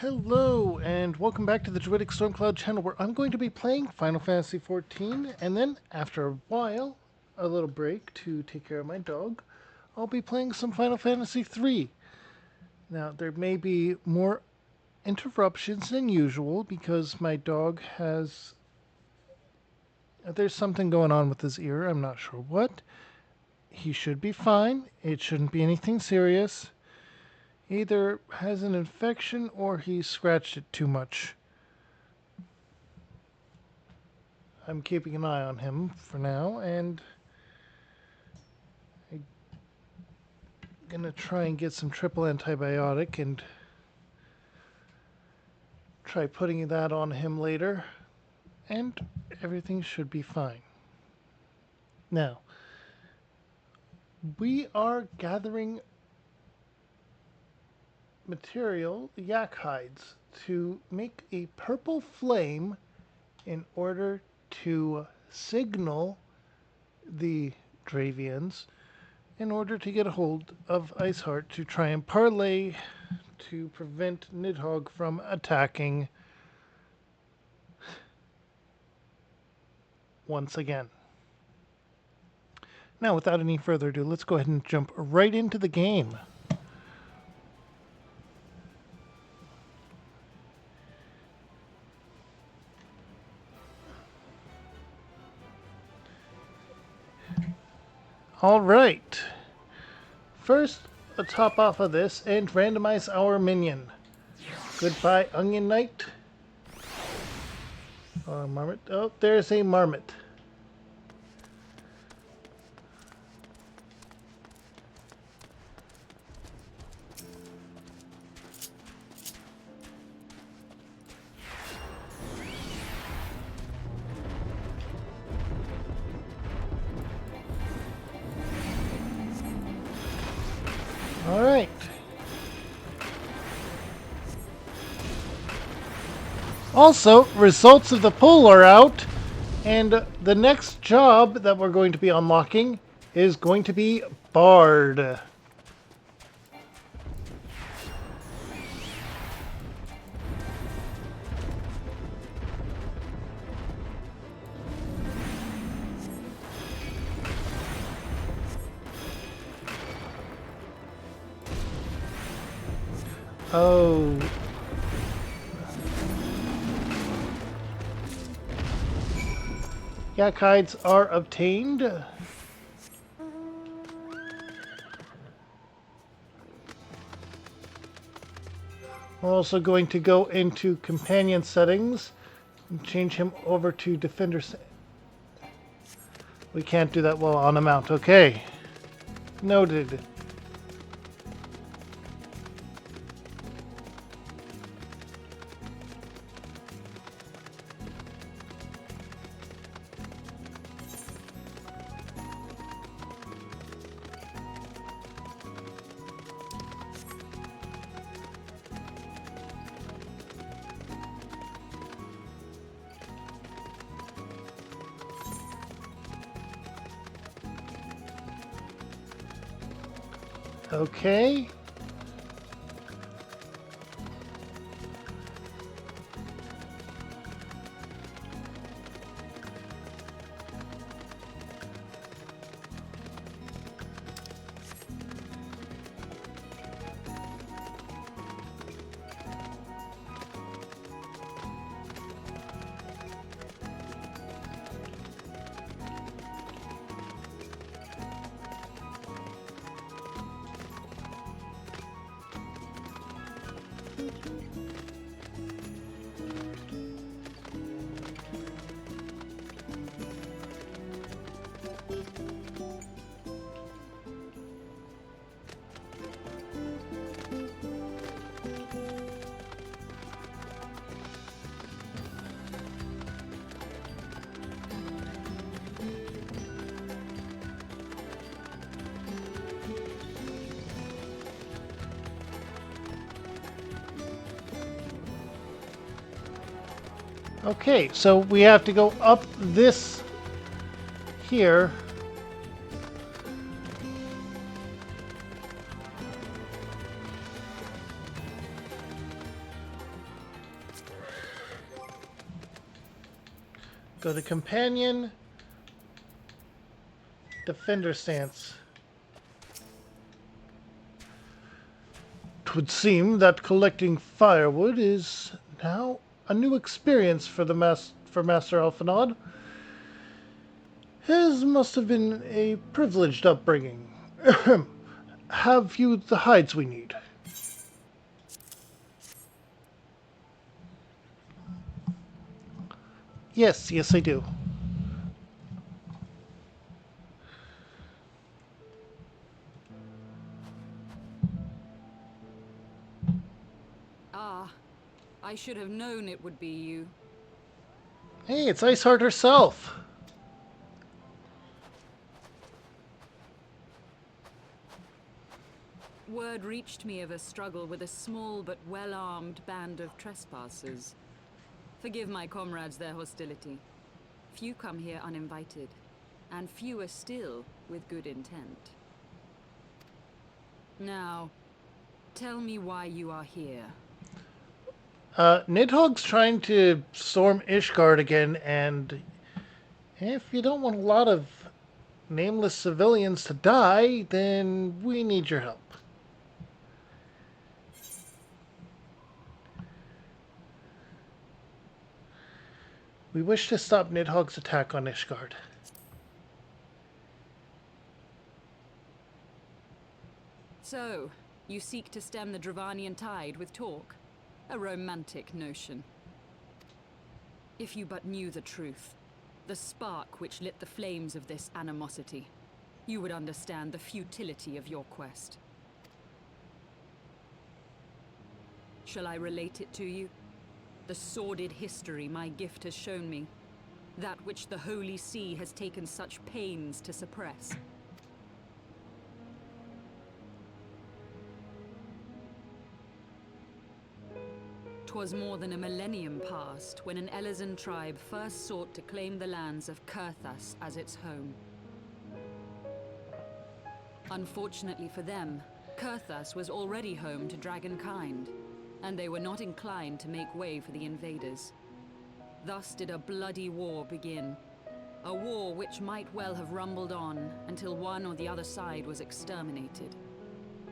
Hello, and welcome back to the Druidic Stormcloud channel where I'm going to be playing Final Fantasy XIV, and then, after a while, a little break to take care of my dog, I'll be playing some Final Fantasy III. Now, there may be more interruptions than usual because my dog has... There's something going on with his ear, I'm not sure what. He should be fine, it shouldn't be anything serious. Either has an infection or he scratched it too much. I'm keeping an eye on him for now, and I'm gonna try and get some triple antibiotic and try putting that on him later, and everything should be fine. Now, we are gathering material, yak hides, to make a purple flame in order to signal the Dravians in order to get a hold of Iceheart to try and parlay to prevent Nidhogg from attacking once again. Now, without any further ado, let's go ahead and jump right into the game. All right. First, let's hop off of this and randomize our minion. Goodbye, Onion Knight. Marmot. Oh, there's a Marmot. All right. Also, results of the poll are out, and the next job that we're going to be unlocking is going to be Bard. Oh. Yak hides are obtained. We're also going to go into companion settings and change him over to defender. We can't do that while on a mount. Okay. Noted. Okay. Okay, so we have to go up this here. Go to companion. Defender stance. It would seem that collecting firewood is now a new experience for Master Alphinaud. His must have been a privileged upbringing. Have you the hides we need? Yes, I do. Ah, I should have known it would be you. Hey, it's Iceheart herself. Word reached me of a struggle with a small but well-armed band of trespassers. Forgive my comrades their hostility. Few come here uninvited, and fewer still with good intent. Now, tell me why you are here. Nidhogg's trying to storm Ishgard again, and if you don't want a lot of nameless civilians to die, then we need your help. We wish to stop Nidhogg's attack on Ishgard. So, you seek to stem the Dravanian tide with talk? A romantic notion. If you but knew the truth, the spark which lit the flames of this animosity, you would understand the futility of your quest. Shall I relate it to you? The sordid history my gift has shown me. That which the Holy See has taken such pains to suppress. 'Twas more than a millennium past when an Elezen tribe first sought to claim the lands of Kurthas as its home. Unfortunately for them, Kurthas was already home to dragonkind, and they were not inclined to make way for the invaders. Thus did a bloody war begin. A war which might well have rumbled on until one or the other side was exterminated,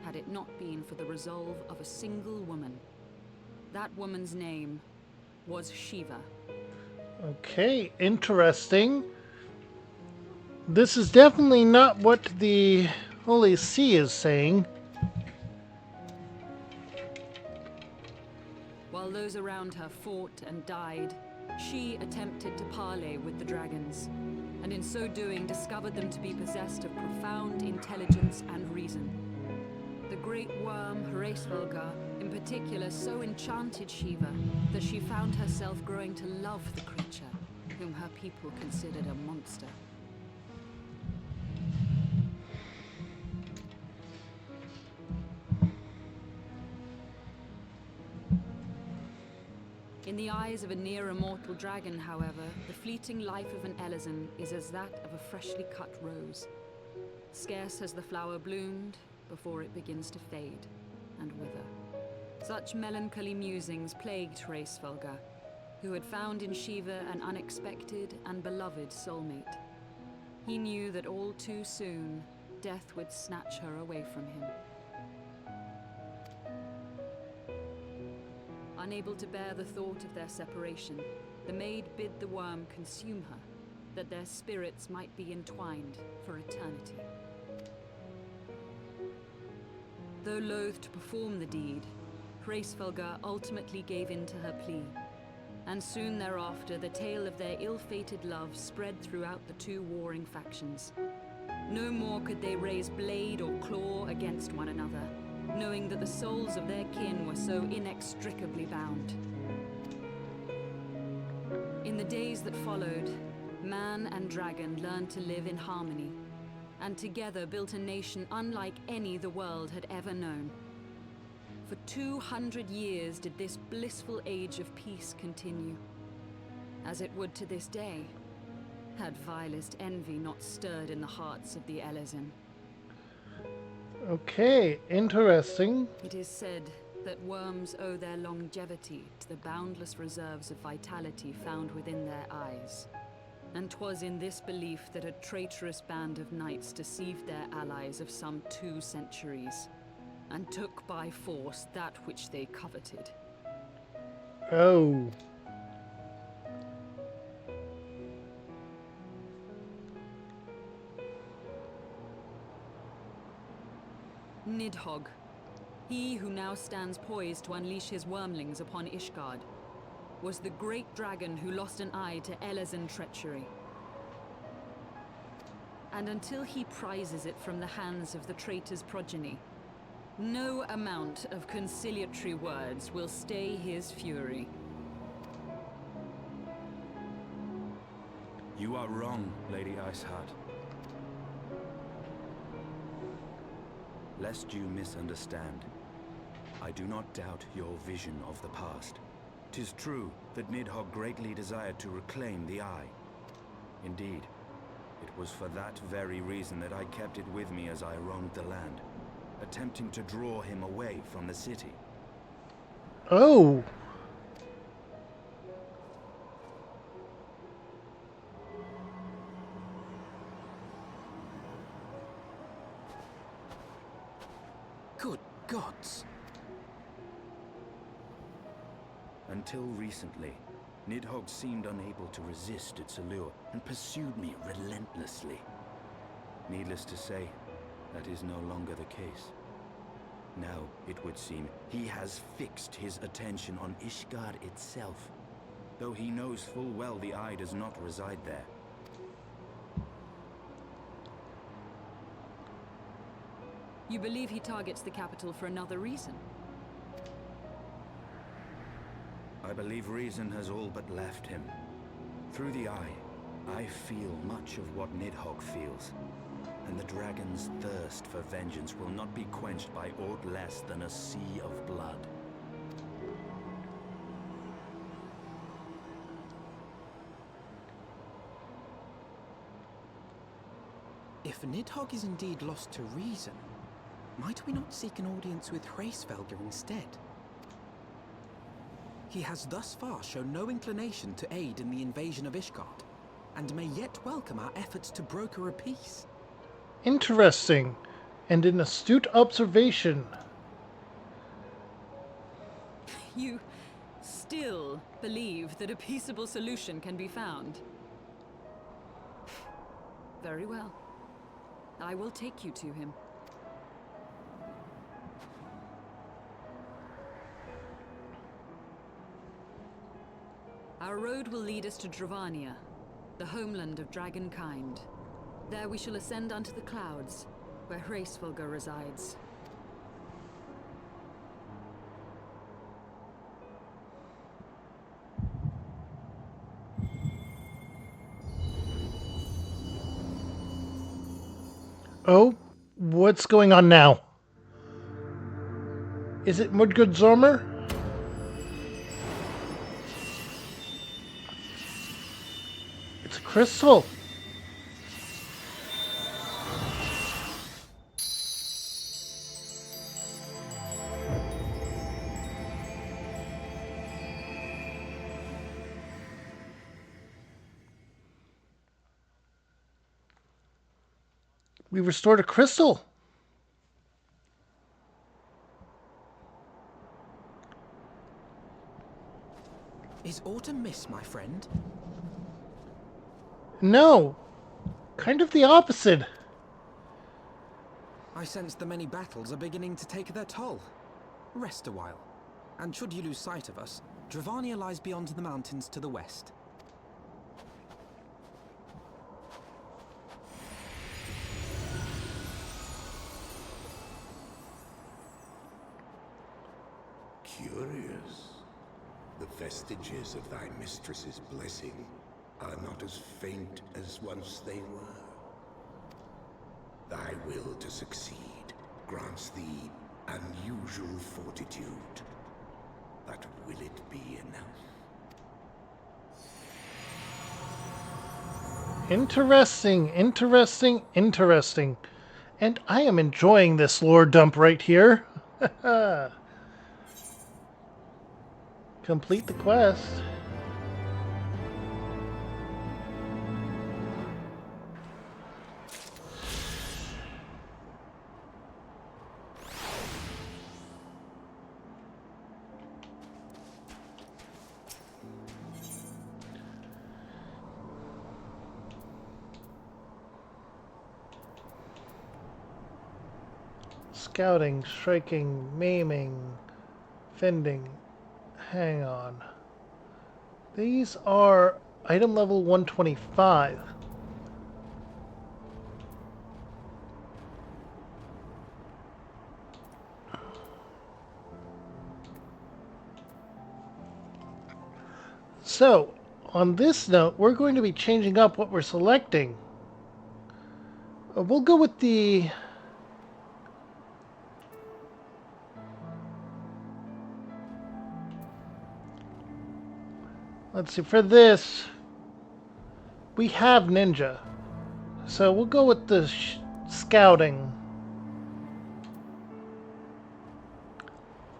had it not been for the resolve of a single woman. That woman's name was Shiva. Okay, interesting. This is definitely not what the Holy See is saying. While those around her fought and died, she attempted to parley with the dragons, and in so doing discovered them to be possessed of profound intelligence and reason. The great worm Hraesvelgar, in particular, so enchanted Shiva that she found herself growing to love the creature, whom her people considered a monster. In the eyes of a near-immortal dragon, however, the fleeting life of an Elezen is as that of a freshly cut rose. Scarce has the flower bloomed before it begins to fade and wither. Such melancholy musings plagued Hraesvelgar, who had found in Shiva an unexpected and beloved soulmate. He knew that all too soon, death would snatch her away from him. Unable to bear the thought of their separation, the maid bid the worm consume her, that their spirits might be entwined for eternity. Though loath to perform the deed, Hraesvelgar ultimately gave in to her plea, and soon thereafter the tale of their ill-fated love spread throughout the two warring factions. No more could they raise blade or claw against one another, knowing that the souls of their kin were so inextricably bound. In the days that followed, man and dragon learned to live in harmony, and together built a nation unlike any the world had ever known. For 200 years did this blissful age of peace continue, as it would to this day, had vilest envy not stirred in the hearts of the Elezen. Okay, interesting. It is said that worms owe their longevity to the boundless reserves of vitality found within their eyes. And 'twas in this belief that a traitorous band of knights deceived their allies of some 2 centuries, and took by force that which they coveted. Oh. Nidhogg, he who now stands poised to unleash his wormlings upon Ishgard, was the great dragon who lost an eye to Elezen treachery. And until he prizes it from the hands of the traitor's progeny, no amount of conciliatory words will stay his fury. You are wrong, Lady Iceheart. Lest you misunderstand, I do not doubt your vision of the past. 'Tis true that Nidhogg greatly desired to reclaim the Eye. Indeed, it was for that very reason that I kept it with me as I roamed the land, attempting to draw him away from the city. Oh. Good gods! Until recently, Nidhogg seemed unable to resist its allure and pursued me relentlessly. Needless to say, that is no longer the case. Now, it would seem, he has fixed his attention on Ishgard itself, though he knows full well the Eye does not reside there. You believe he targets the capital for another reason? I believe reason has all but left him. Through the Eye, I feel much of what Nidhogg feels, and the dragon's thirst for vengeance will not be quenched by aught less than a sea of blood. If Nidhogg is indeed lost to reason, might we not seek an audience with Hraesvelgr instead? He has thus far shown no inclination to aid in the invasion of Ishgard, and may yet welcome our efforts to broker a peace. Interesting. And an astute observation. You still believe that a peaceable solution can be found? Very well. I will take you to him. Our road will lead us to Dravania, the homeland of dragonkind. There we shall ascend unto the clouds, where Hraesvelgr resides. Oh, what's going on now? Is it Mudgood Zormer? It's a crystal. We restored a crystal. Is aught amiss, my friend? No, kind of the opposite. I sense the many battles are beginning to take their toll. Rest a while, and should you lose sight of us, Dravania lies beyond the mountains to the west. Curious. The vestiges of thy mistress's blessing are not as faint as once they were. Thy will to succeed grants thee unusual fortitude. But will it be enough? Interesting, interesting, interesting. And I am enjoying this lore dump right here. Complete the quest. Scouting, striking, maiming, fending. Hang on. These are item level 125. So, on this note, we're going to be changing up what we're selecting. We'll go with the... Let's see, for this, we have ninja. So we'll go with the scouting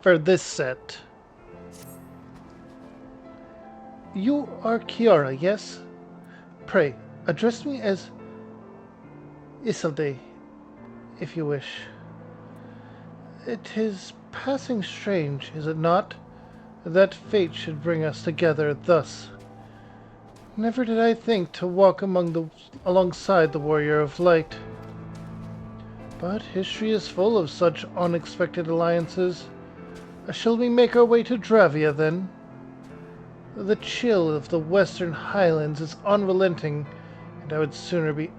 for this set. You are Kiara, yes? Pray, address me as Isilde, if you wish. It is passing strange, is it not, that fate should bring us together thus. Never did I think to walk alongside the warrior of light. But history is full of such unexpected alliances. Shall we make our way to Dravia, then? The chill of the western highlands is unrelenting, and I would sooner be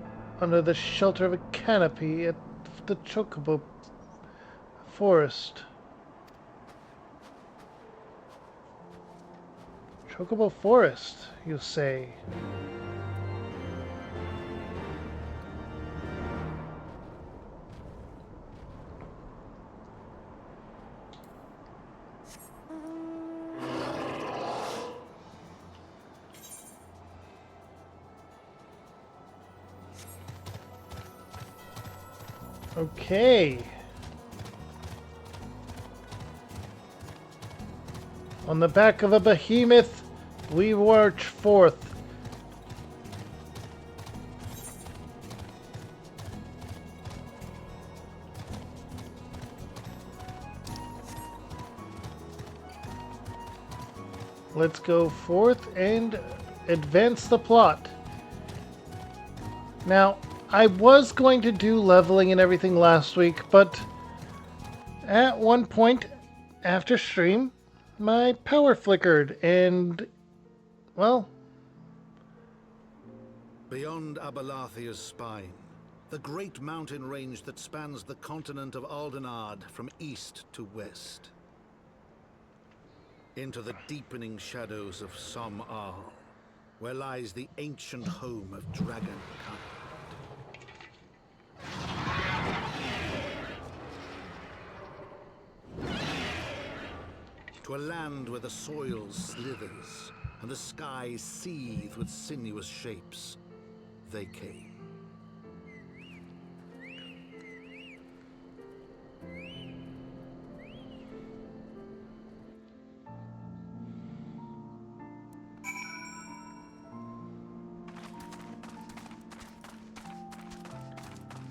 under the shelter of a canopy at the Chocobo forest. Chocobo forest, you say? Okay. On the back of a behemoth, we march forth. Let's go forth and advance the plot. Now, I was going to do leveling and everything last week, but at one point after stream, my power flickered and, well... Beyond Abalathia's spine, the great mountain range that spans the continent of Aldenard from east to west. Into the deepening shadows of Som-Ar, where lies the ancient home of dragonkind. To a land where the soil slithers and the skies seethe with sinuous shapes, they came.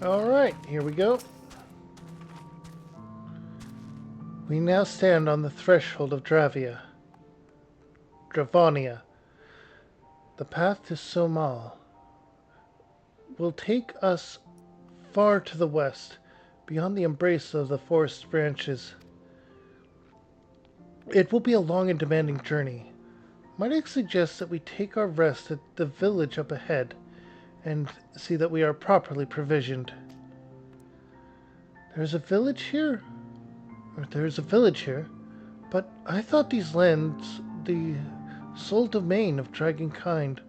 Alright, here we go. We now stand on the threshold of Dravia. Dravania. The path to Somal will take us far to the west, beyond the embrace of the forest branches. It will be a long and demanding journey. Might I suggest that we take our rest at the village up ahead, and see that we are properly provisioned. There's a village here? But I thought these lands the sole domain of dragonkind.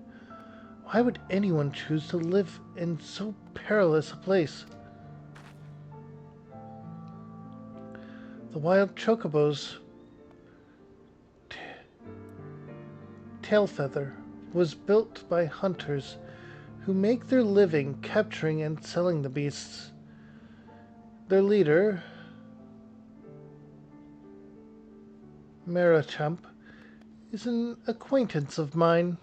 Why would anyone choose to live in so perilous a place? The wild chocobos Tailfeather was built by hunters who make their living capturing and selling the beasts. Their leader, Clipchamp, is an acquaintance of mine.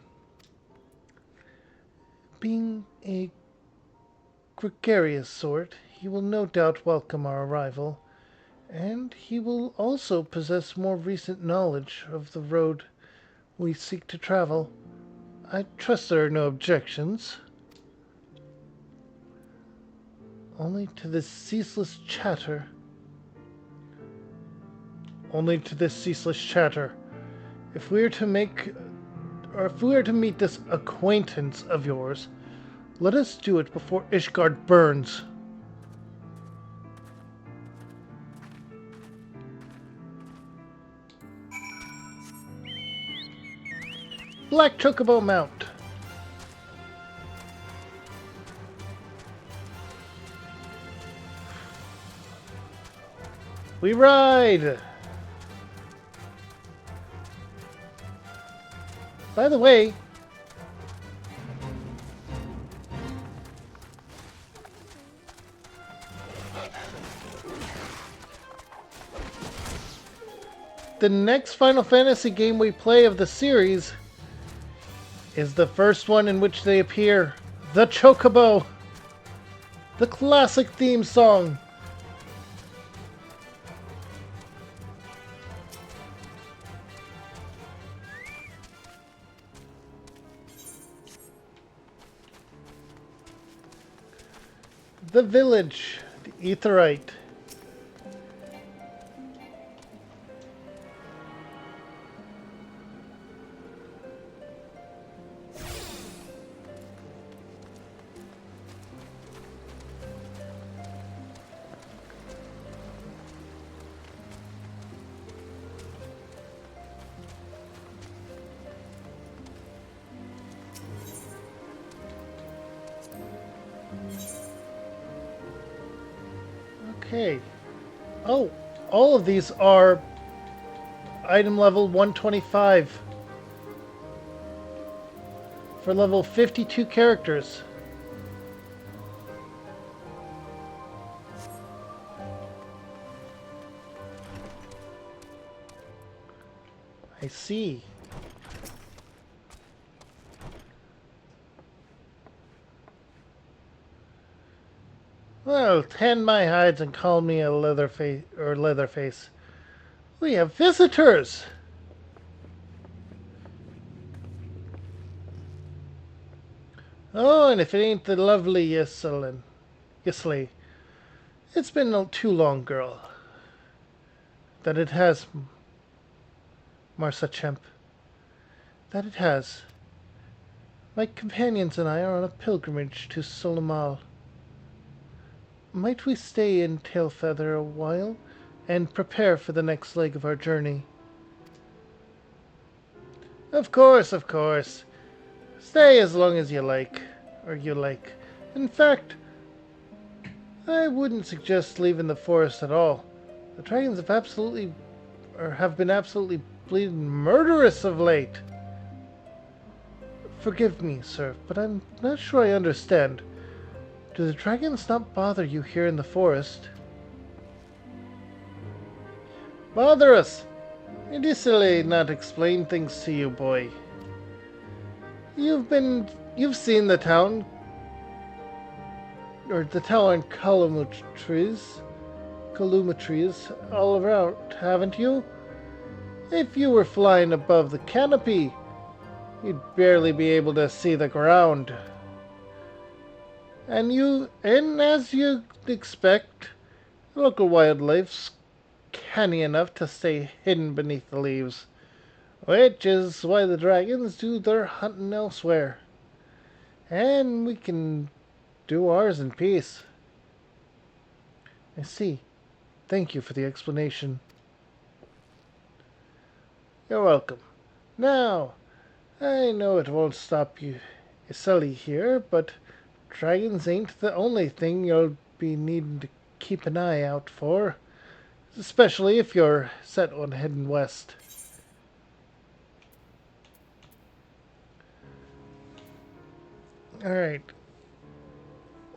Being a gregarious sort, he will no doubt welcome our arrival, and he will also possess more recent knowledge of the road we seek to travel. I trust there are no objections. Only to this ceaseless chatter only to this ceaseless chatter. If we are to make, or if we are to meet this acquaintance of yours, let us do it before Ishgard burns. Black Chocobo Mount. We ride! By the way, the next Final Fantasy game we play of the series is the first one in which they appear, the Chocobo, the classic theme song. The village, the Aetheryte. Okay. Oh, all of these are item level 125 for level 52 characters. I see. Well, tan my hides and call me a Leatherface. We have visitors! Oh, and if it ain't the lovely Yisley. It's been too long, girl. That it has, Marsa-Chemp. That it has. My companions and I are on a pilgrimage to Solimal. Might we stay in Tailfeather a while and prepare for the next leg of our journey? Of course, of course. Stay as long as you like. In fact, I wouldn't suggest leaving the forest at all. The dragons have been absolutely bleeding murderous of late. Forgive me, sir, but I'm not sure I understand. Do the dragons not bother you here in the forest? Bother us! It is silly not explain things to you, boy. You've seen the town, or the tower Calumetries all around, haven't you? If you were flying above the canopy, you'd barely be able to see the ground. And as you'd expect, local wildlife's canny enough to stay hidden beneath the leaves, which is why the dragons do their hunting elsewhere. And we can do ours in peace. I see. Thank you for the explanation. You're welcome. Now, I know it won't stop you silly here, but dragons ain't the only thing you'll be needing to keep an eye out for, especially if you're set on heading west. Alright.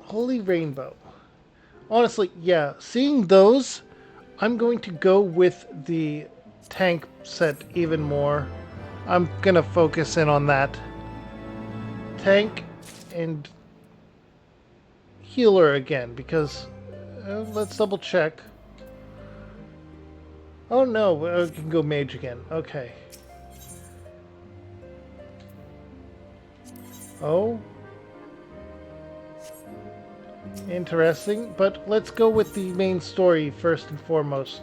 Holy Rainbow. Honestly, yeah, seeing those, I'm going to go with the tank set even more. I'm gonna focus in on that. Tank and healer again, because let's double check. Oh no, we can go mage again. Okay. Oh. Interesting, but let's go with the main story first and foremost.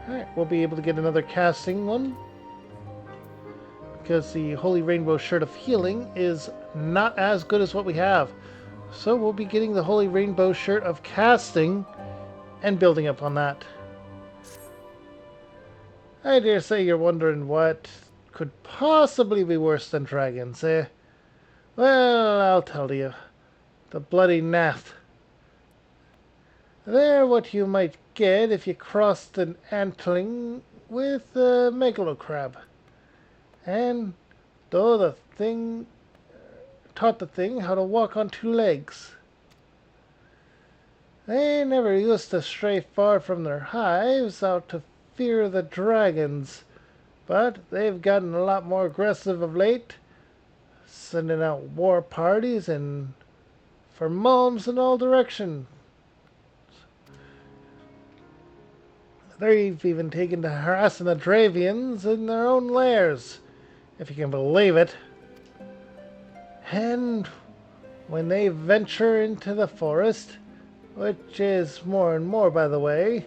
Alright, we'll be able to get another casting one. Because the Holy Rainbow Shirt of Healing is not as good as what we have. So we'll be getting the Holy Rainbow Shirt of Casting and building up on that. I dare say you're wondering what could possibly be worse than dragons, eh? Well, I'll tell you. The bloody Nath. They're what you might get if you crossed an antling with a megalocrab. And though the thing taught the thing how to walk on two legs. They never used to stray far from their hives out to fear the dragons, but they've gotten a lot more aggressive of late, sending out war parties and for mulms in all directions. They've even taken to harassing the Dravians in their own lairs, if you can believe it. And when they venture into the forest, which is more and more by the way,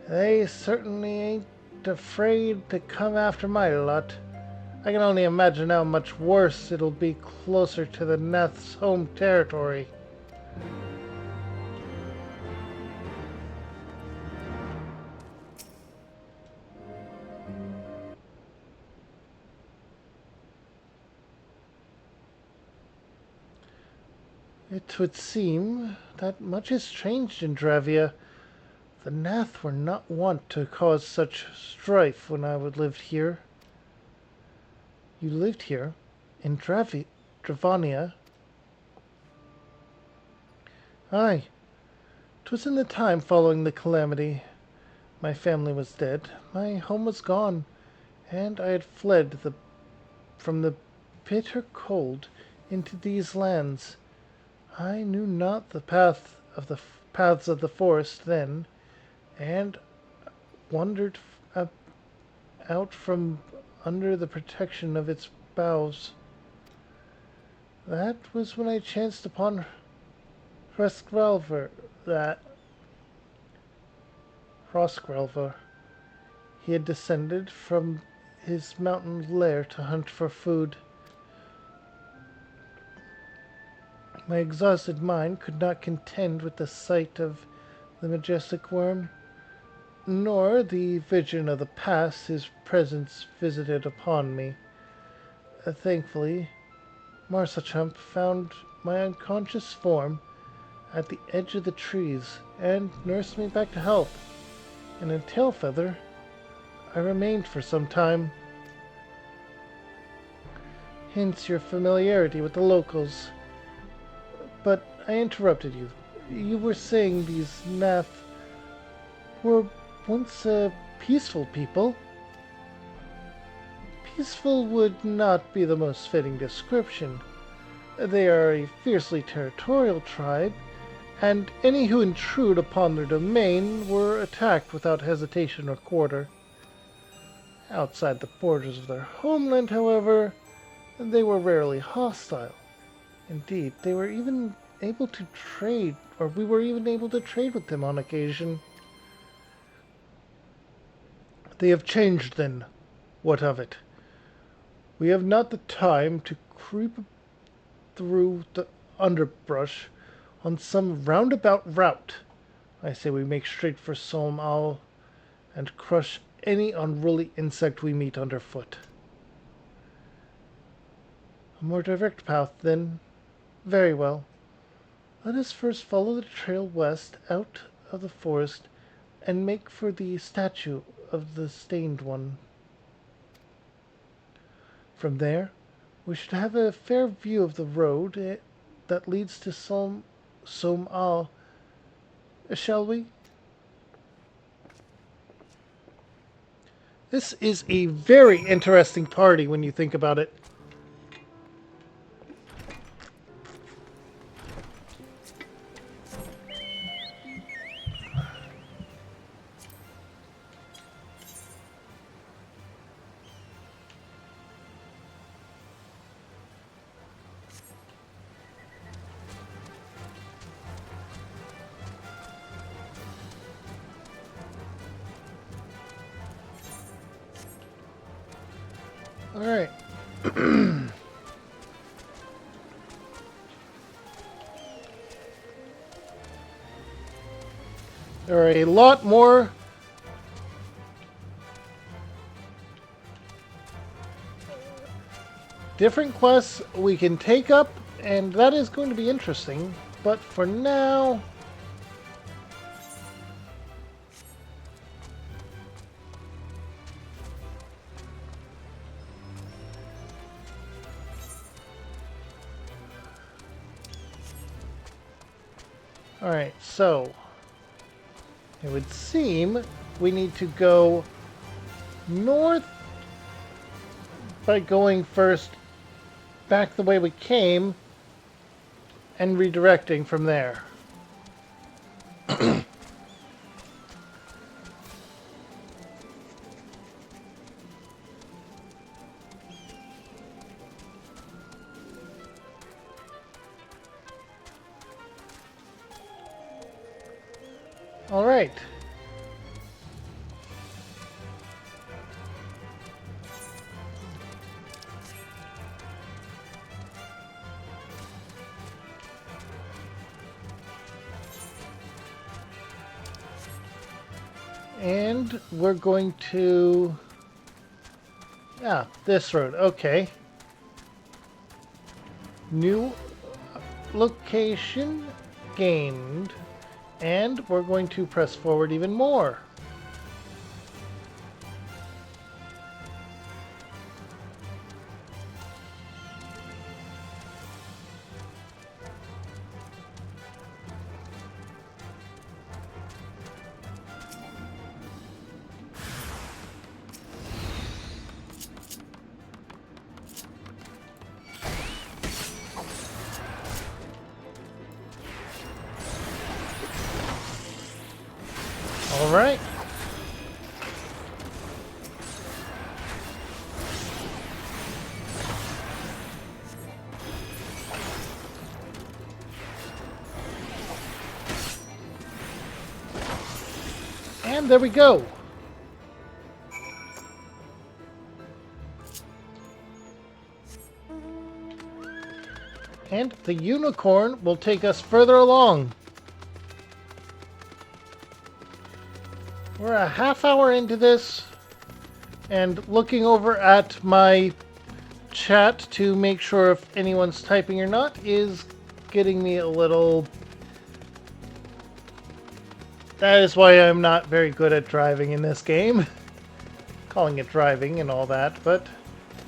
they certainly ain't afraid to come after my lot. I can only imagine how much worse it'll be closer to the Neth's home territory. It would seem that much has changed in Dravia. The Nath were not wont to cause such strife when I would lived here. You lived here? In Dravania? Aye. 'Twas in the time following the calamity. My family was dead, my home was gone, and I had fled from the bitter cold into these lands. I knew not the paths of the forest then, and wandered out from under the protection of its boughs. That was when I chanced upon Rosgrelver. He had descended from his mountain lair to hunt for food. My exhausted mind could not contend with the sight of the majestic worm, nor the vision of the past his presence visited upon me. Thankfully, Clipchamp found my unconscious form at the edge of the trees and nursed me back to health. And in Tailfeather, I remained for some time. Hence your familiarity with the locals. But I interrupted you. You were saying these Nath were once a peaceful people. Peaceful would not be the most fitting description. They are a fiercely territorial tribe, and any who intrude upon their domain were attacked without hesitation or quarter. Outside the borders of their homeland, however, they were rarely hostile. Indeed, they were even able to trade, or we were even able to trade with them on occasion. They have changed then. What of it? We have not the time to creep through the underbrush on some roundabout route. I say we make straight for Solm and crush any unruly insect we meet underfoot. A more direct path, then. Very well. Let us first follow the trail west out of the forest and make for the statue of the Stained One. From there, we should have a fair view of the road that leads to Som Al. Shall we? This is a very interesting party when you think about it. Alright. There are a lot more different quests we can take up, and that is going to be interesting. But for now... Alright, so... it would seem we need to go north by going first back the way we came and redirecting from there. All right. And we're going to... yeah, this road. Okay. New location gained. And we're going to press forward even more. All right. And there we go. And the unicorn will take us further along. We're a half hour into this, and looking over at my chat to make sure if anyone's typing or not is getting me a little... that is why I'm not very good at driving in this game. Calling it driving and all that, but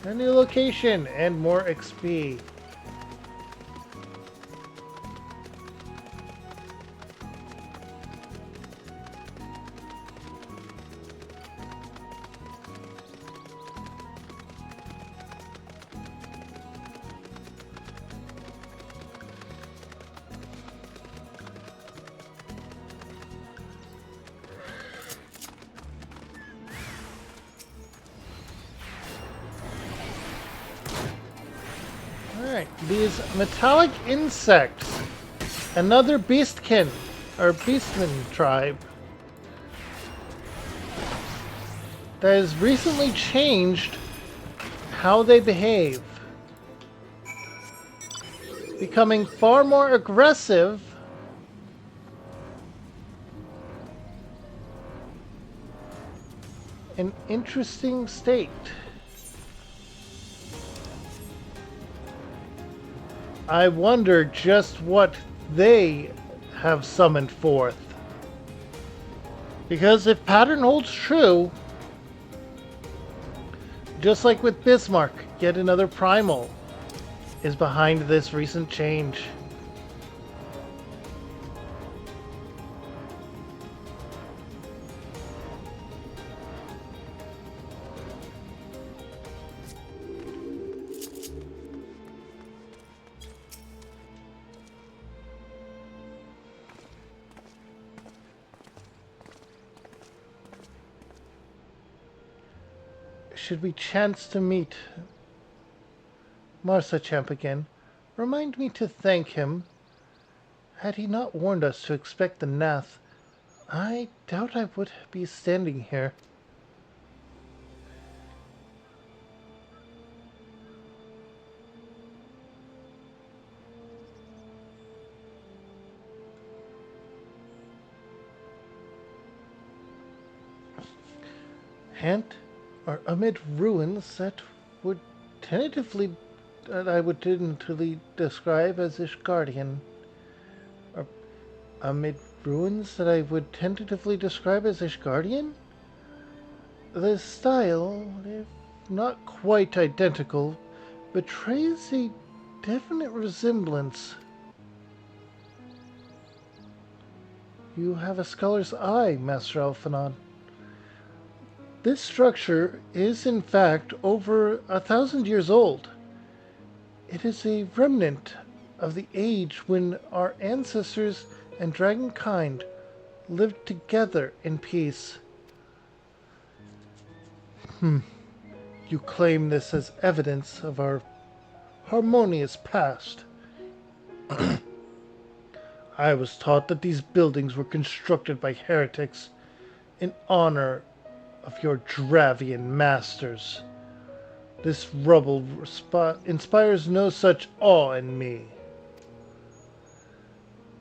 a new location and more XP. Alright, these metallic insects. Another beastkin, or beastman tribe. That has recently changed how they behave. Becoming far more aggressive. An interesting state. I wonder just what they have summoned forth. Because if pattern holds true, just like with Bismarck, yet another primal is behind this recent change. Should we chance to meet Clipchamp again, remind me to thank him. Had he not warned us to expect the Nath, I doubt I would be standing here. Pant or amid ruins would tentatively that I would tentatively describe as Ishgardian. Or amid ruins that I would tentatively describe as Ishgardian? The style, if not quite identical, betrays a definite resemblance. You have a scholar's eye, Master Alphanon. This structure is in fact over 1,000 years old. It is a remnant of the age when our ancestors and dragonkind lived together in peace. You claim this as evidence of our harmonious past. I was taught that these buildings were constructed by heretics in honor of your Dravian masters. This rubble inspires no such awe in me.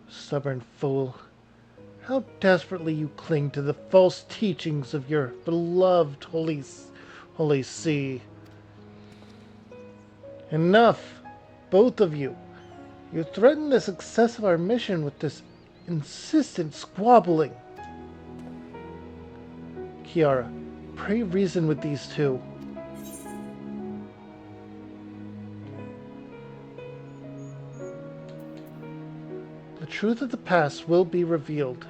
Stubborn fool, how desperately you cling to the false teachings of your beloved holy see. Enough, both of you. You threaten the success of our mission with this insistent squabbling. Kiara, pray reason with these two. The truth of the past will be revealed.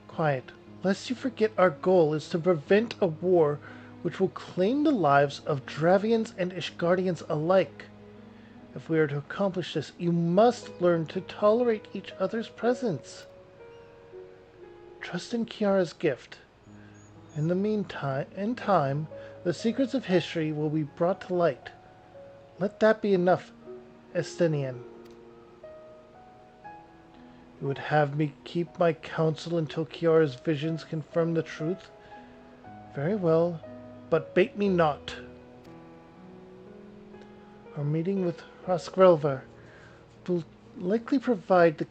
Quiet, lest you forget our goal is to prevent a war which will claim the lives of Dravians and Ishgardians alike. If we are to accomplish this, you must learn to tolerate each other's presence. Trust in Kiara's gift. In time, the secrets of history will be brought to light. Let that be enough, Estinian. You would have me keep my counsel until Kiara's visions confirm the truth? Very well, but bait me not. Our meeting with Hrothgar will likely provide the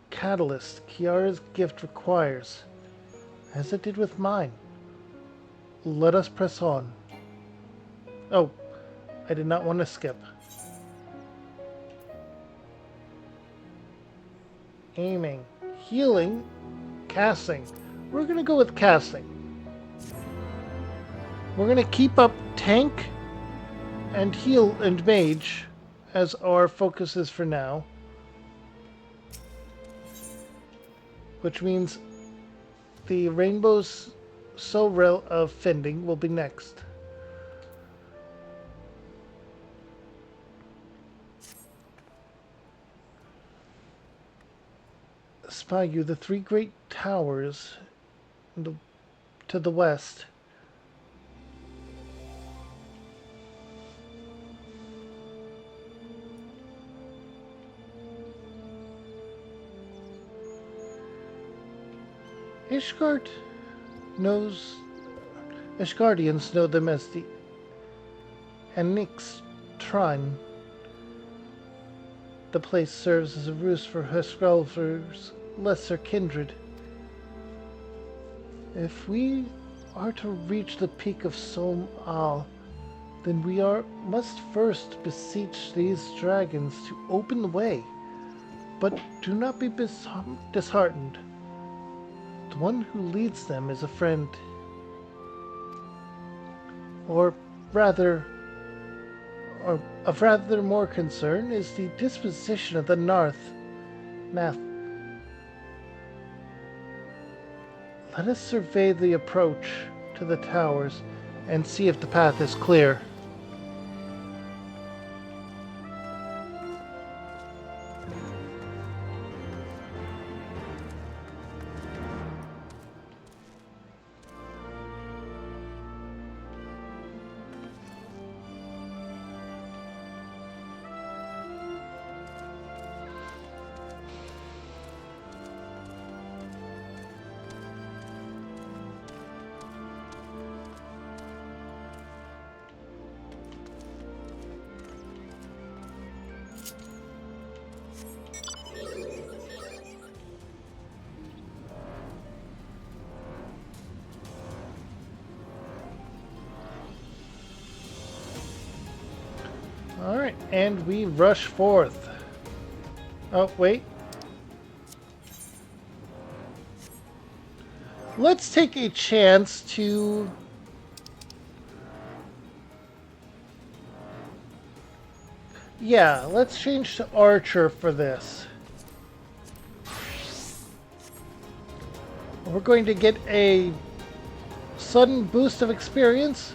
catalyst Kiara's gift requires, as it did with mine. Let us press on. Oh, I did not want to skip. Aiming, healing, casting. We're going to go with casting. We're going to keep up tank and heal and mage as our focuses for now. Which means the Rainbow's Sorrel of Fending will be next. Spy you the three great towers to the west. Ishgardians know them as the Anix Trine. The place serves as a roost for Huskrulver's lesser kindred. If we are to reach the peak of Som Al, then we must first beseech these dragons to open the way. But do not be disheartened. The one who leads them is a friend. Or of rather more concern is the disposition of the Nath. Let us survey the approach to the towers and see if the path is clear. Alright, and we rush forth. Oh, wait. Let's take a chance to... Yeah, let's change to Archer for this. We're going to get a sudden boost of experience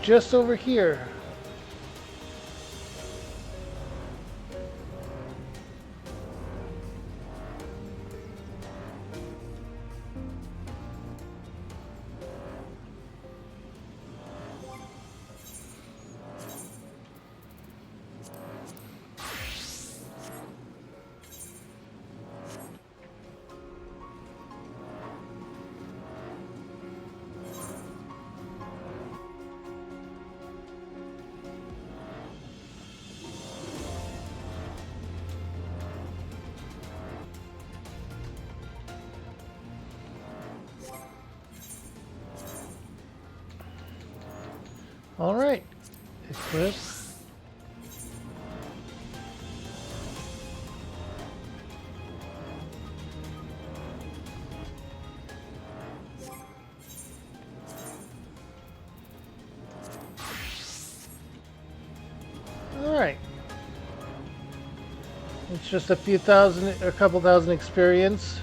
just over here. Alright, equip. Alright. It's just a couple thousand experience.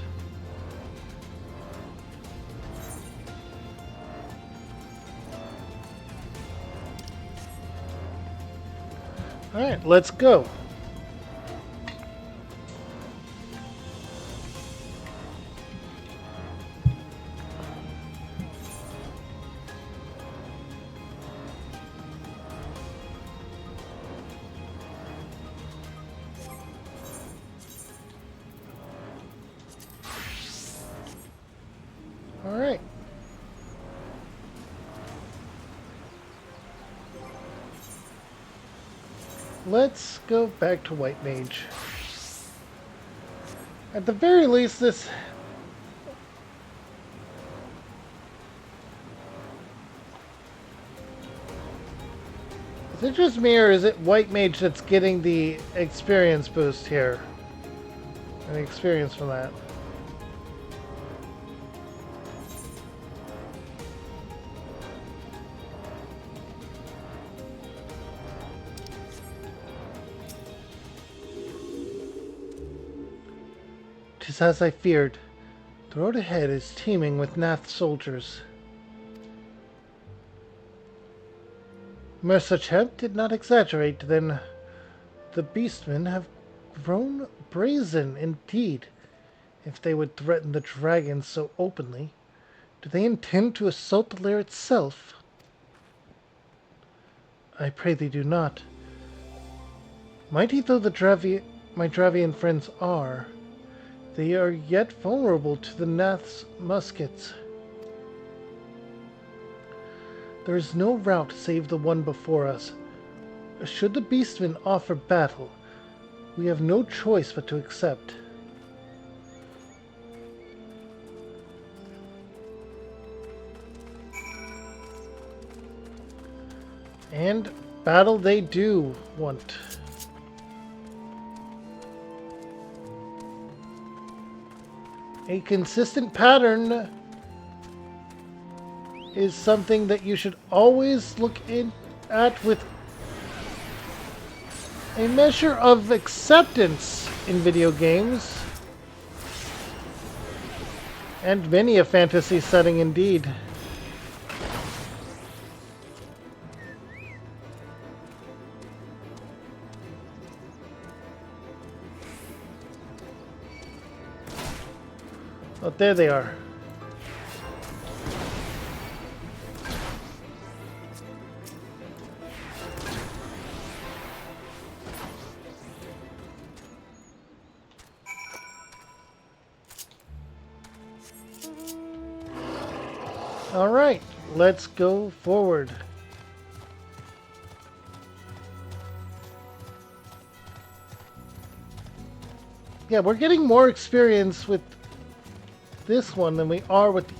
Alright, let's go. Alright. Let's go back to White Mage. At the very least, this... Is it just me, or is it White Mage that's getting the experience boost here? And the experience from that. Tis as I feared. The road ahead is teeming with Nath soldiers. Clipchamp did not exaggerate, then the beastmen have grown brazen indeed. If they would threaten the dragon so openly, do they intend to assault the lair itself? I pray they do not. Mighty though my Dravian friends are, they are yet vulnerable to the Nath's muskets. There is no route save the one before us. Should the beastmen offer battle, we have no choice but to accept. And battle they do want. A consistent pattern is something that you should always look at with a measure of acceptance in video games. And many a fantasy setting indeed. Oh, there they are. All right, let's go forward. Yeah, we're getting more experience with this one than we are with the...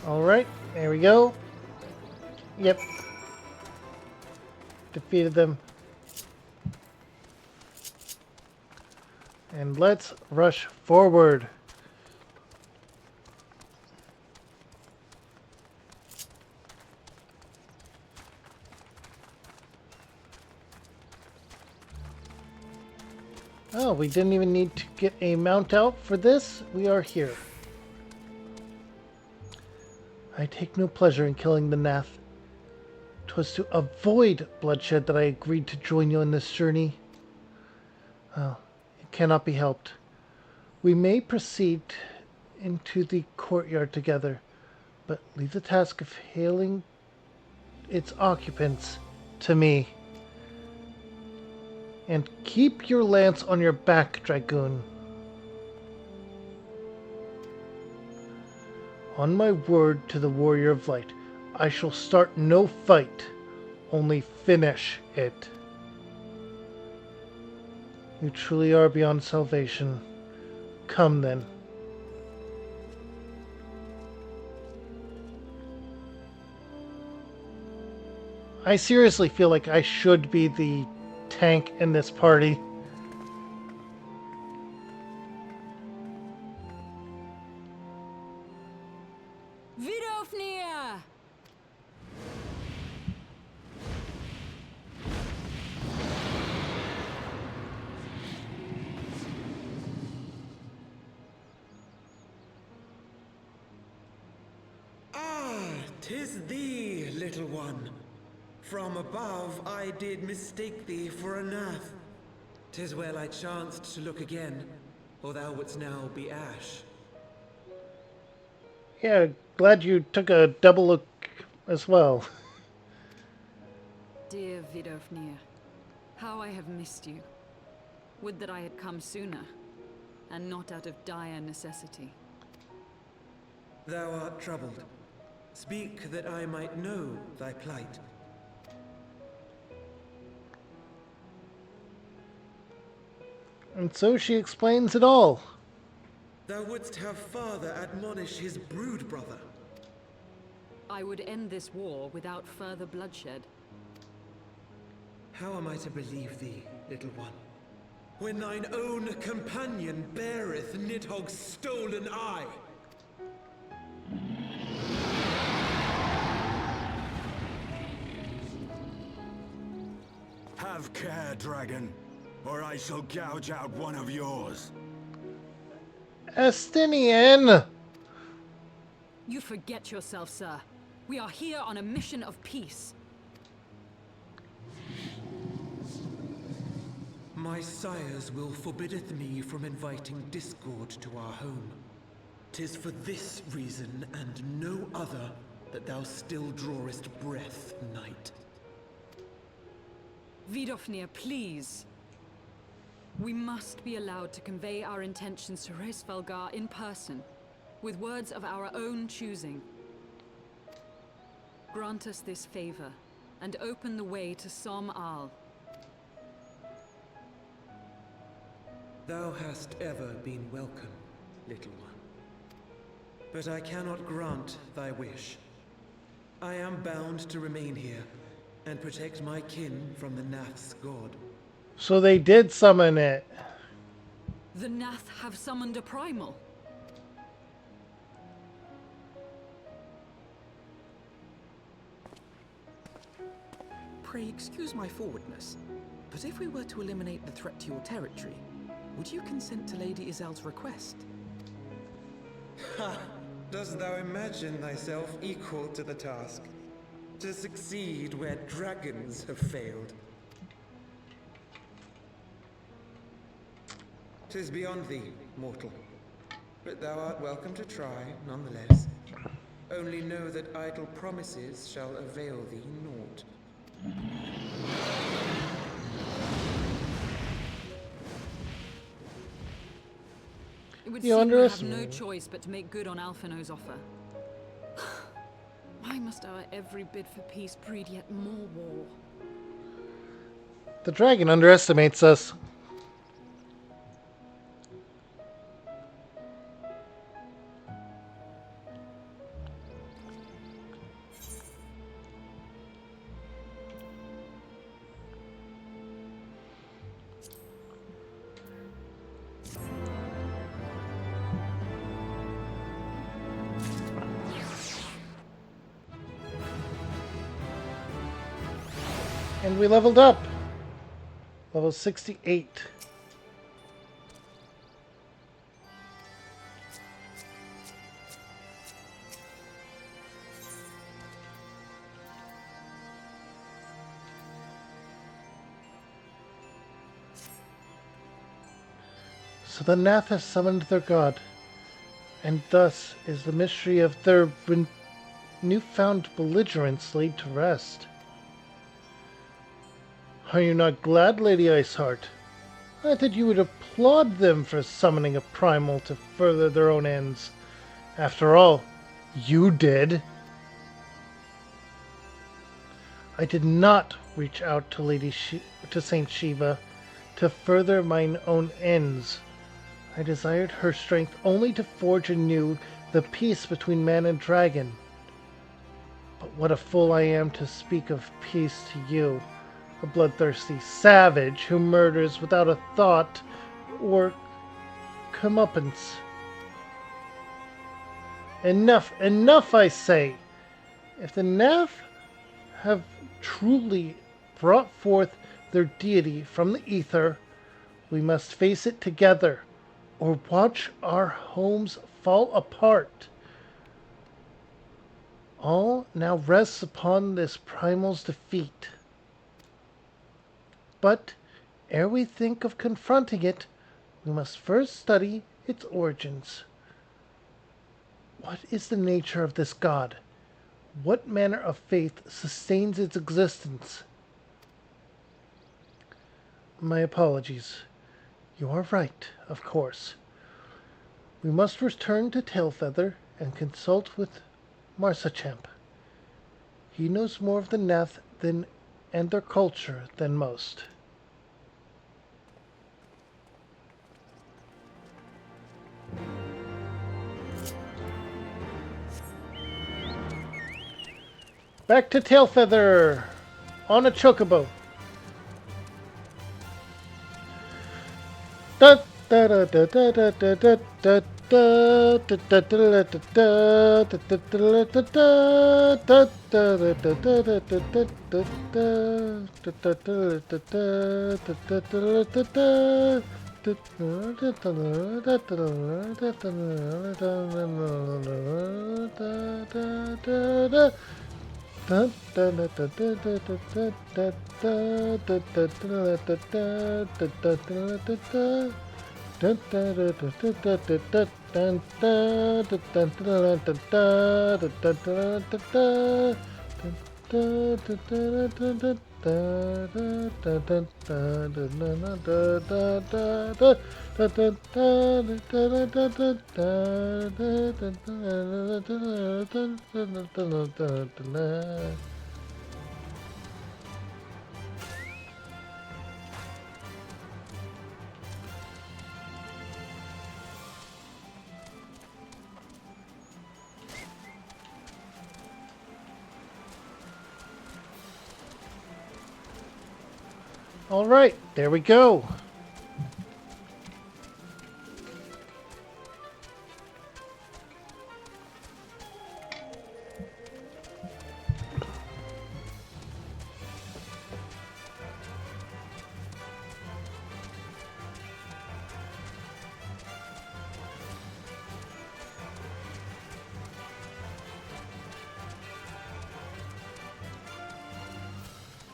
Alright, there we go. Yep. Defeated them. And let's rush forward. Oh, we didn't even need to get a mount out for this. We are here. I take no pleasure in killing the Nath. 'Twas to avoid bloodshed that I agreed to join you on this journey. Well, it cannot be helped. We may proceed into the courtyard together, but leave the task of hailing its occupants to me. And keep your lance on your back, Dragoon. On my word to the Warrior of Light, I shall start no fight, only finish it. You truly are beyond salvation. Come then. I seriously feel like I should be the tank in this party. Vidofnir! Ah, 'tis thee, little one. From above I did mistake thee for a Nath. 'Tis well I chanced to look again, or thou wouldst now be ash. Yeah, glad you took a double look as well. Dear Vidofnir, how I have missed you. Would that I had come sooner, and not out of dire necessity. Thou art troubled. Speak that I might know thy plight. And so she explains it all. Thou wouldst have father admonish his brood brother. I would end this war without further bloodshed. How am I to believe thee, little one, when thine own companion beareth Nidhogg's stolen eye? Have care, dragon, or I shall gouge out one of yours. Estinian! You forget yourself, sir. We are here on a mission of peace. My sires will forbiddeth me from inviting discord to our home. 'Tis for this reason and no other that thou still drawest breath, knight. Vidofnir, please. We must be allowed to convey our intentions to Hrisvalgar in person, with words of our own choosing. Grant us this favor, and open the way to Som Al. Thou hast ever been welcome, little one. But I cannot grant thy wish. I am bound to remain here, and protect my kin from the Nath's god. So they did summon it. The Nath have summoned a primal. Pray excuse my forwardness, but if we were to eliminate the threat to your territory, would you consent to Lady Izel's request? Ha! Dost thou imagine thyself equal to the task? To succeed where dragons have failed? 'Tis beyond thee, mortal. But thou art welcome to try, nonetheless. Only know that idle promises shall avail thee naught. It would You seem we have underestimate no me. choice but to make good on Alphino's offer. Why must our every bid for peace breed yet more war? The dragon underestimates us. And we leveled up. Level 68. So the Nath has summoned their god, and thus is the mystery of their newfound belligerence laid to rest. Are you not glad, Lady Iceheart? I thought you would applaud them for summoning a primal to further their own ends. After all, you did. I did not reach out to to Saint Shiva to further mine own ends. I desired her strength only to forge anew the peace between man and dragon. But what a fool I am to speak of peace to you, a bloodthirsty savage who murders without a thought or comeuppance. Enough, enough, I say! If the Nath have truly brought forth their deity from the ether, we must face it together, or watch our homes fall apart. All now rests upon this primal's defeat. But ere we think of confronting it, we must first study its origins. What is the nature of this god? What manner of faith sustains its existence? My apologies. You are right, of course. We must return to Tailfeather and consult with Clipchamp. He knows more of the Nath and their culture than most. Back to Tailfeather on a chocobo. Da da da da da da da da da. All right, there we go.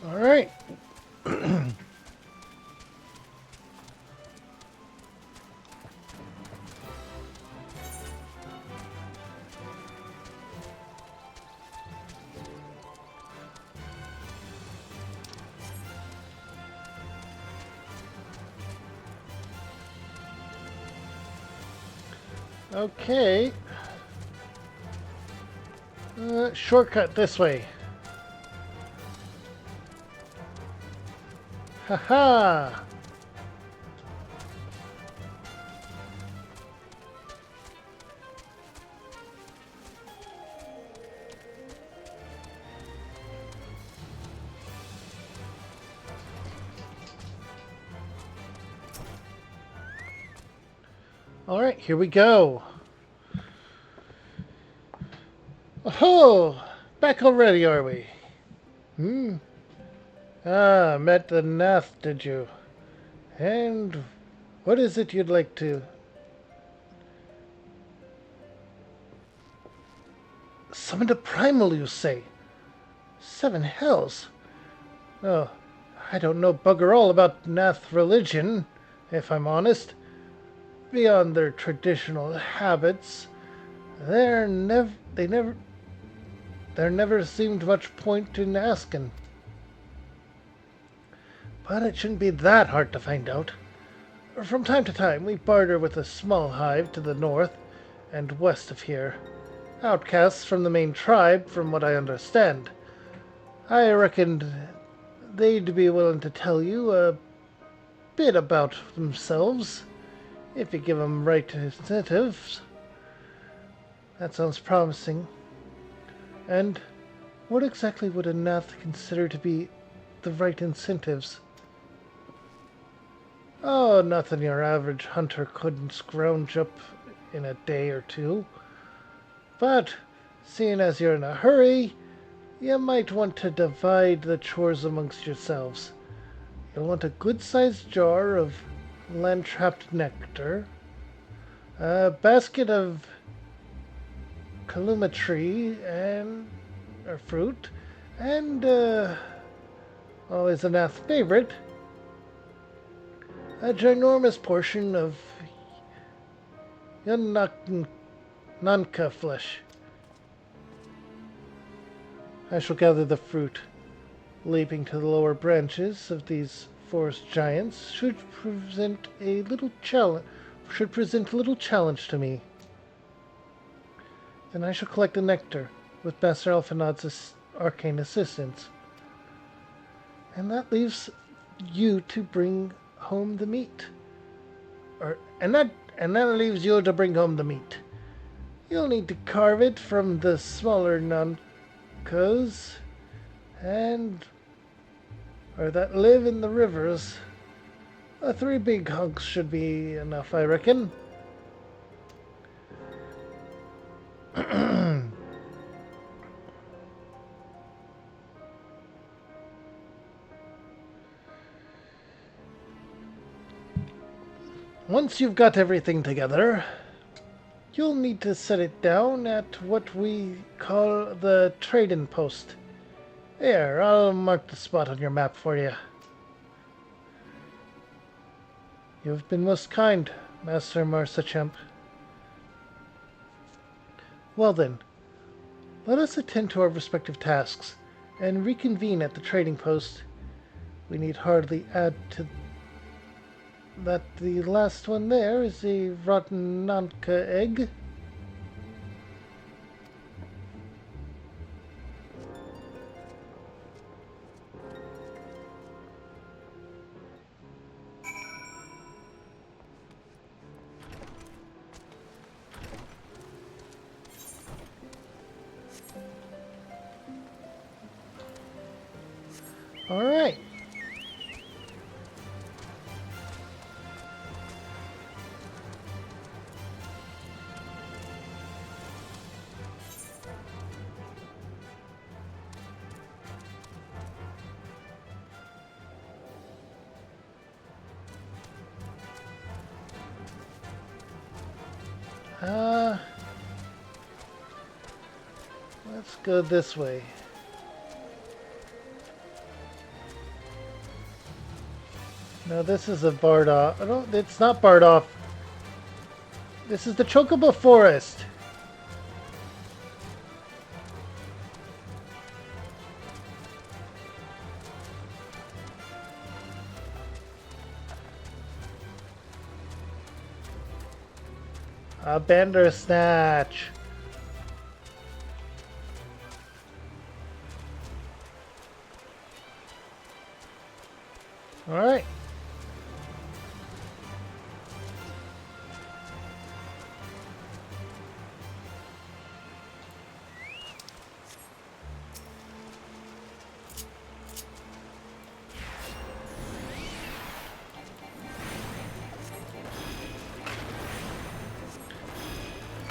All right. Okay. Shortcut this way. Haha. All right, here we go. Oh, back already, are we? Ah, met the Nath, did you? And what is it you'd like to... Summon a primal, you say? 7 hells? Oh, I don't know bugger all about Nath religion, if I'm honest. Beyond their traditional habits, they never there never seemed much point in asking. But it shouldn't be that hard to find out. From time to time, we barter with a small hive to the north and west of here. Outcasts from the main tribe, from what I understand. I reckoned they'd be willing to tell you a bit about themselves, if you give them right incentives. That sounds promising. And what exactly would a Nath consider to be the right incentives? Oh, nothing your average hunter couldn't scrounge up in a day or two. But, seeing as you're in a hurry, you might want to divide the chores amongst yourselves. You'll want a good-sized jar of land-trapped nectar, a basket of kaluma tree and or fruit, and always a Nath favorite, a ginormous portion of Nanka flesh. I shall gather the fruit. Leaping to the lower branches of these forest giants should present a little challenge to me. Then I shall collect the nectar with Master Alphanod's arcane assistance. And that leaves you to bring home the meat. And that leaves you to bring home the meat. You'll need to carve it from the smaller Nankas that live in the rivers. 3 big hunks should be enough, I reckon. Once you've got everything together, you'll need to set it down at what we call the trading post. Here, I'll mark the spot on your map for you. You've been most kind, Master Clipchamp. Well then, let us attend to our respective tasks and reconvene at the trading post. We need hardly add to that the last one there is a rotten Nanka egg. All right. Let's go this way. No, this is a Bardoff. No, it's not Bardoff. This is the Chocobo Forest. A Bandersnatch. All right.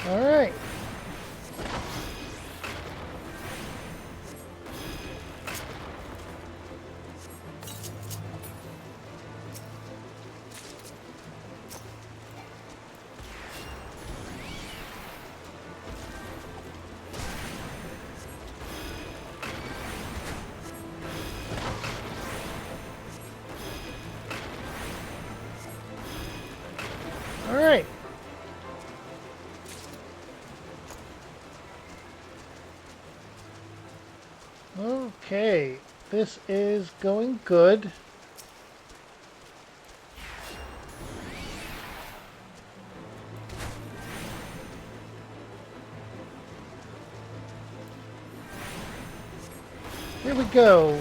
All right. Okay, this is going good. Here we go.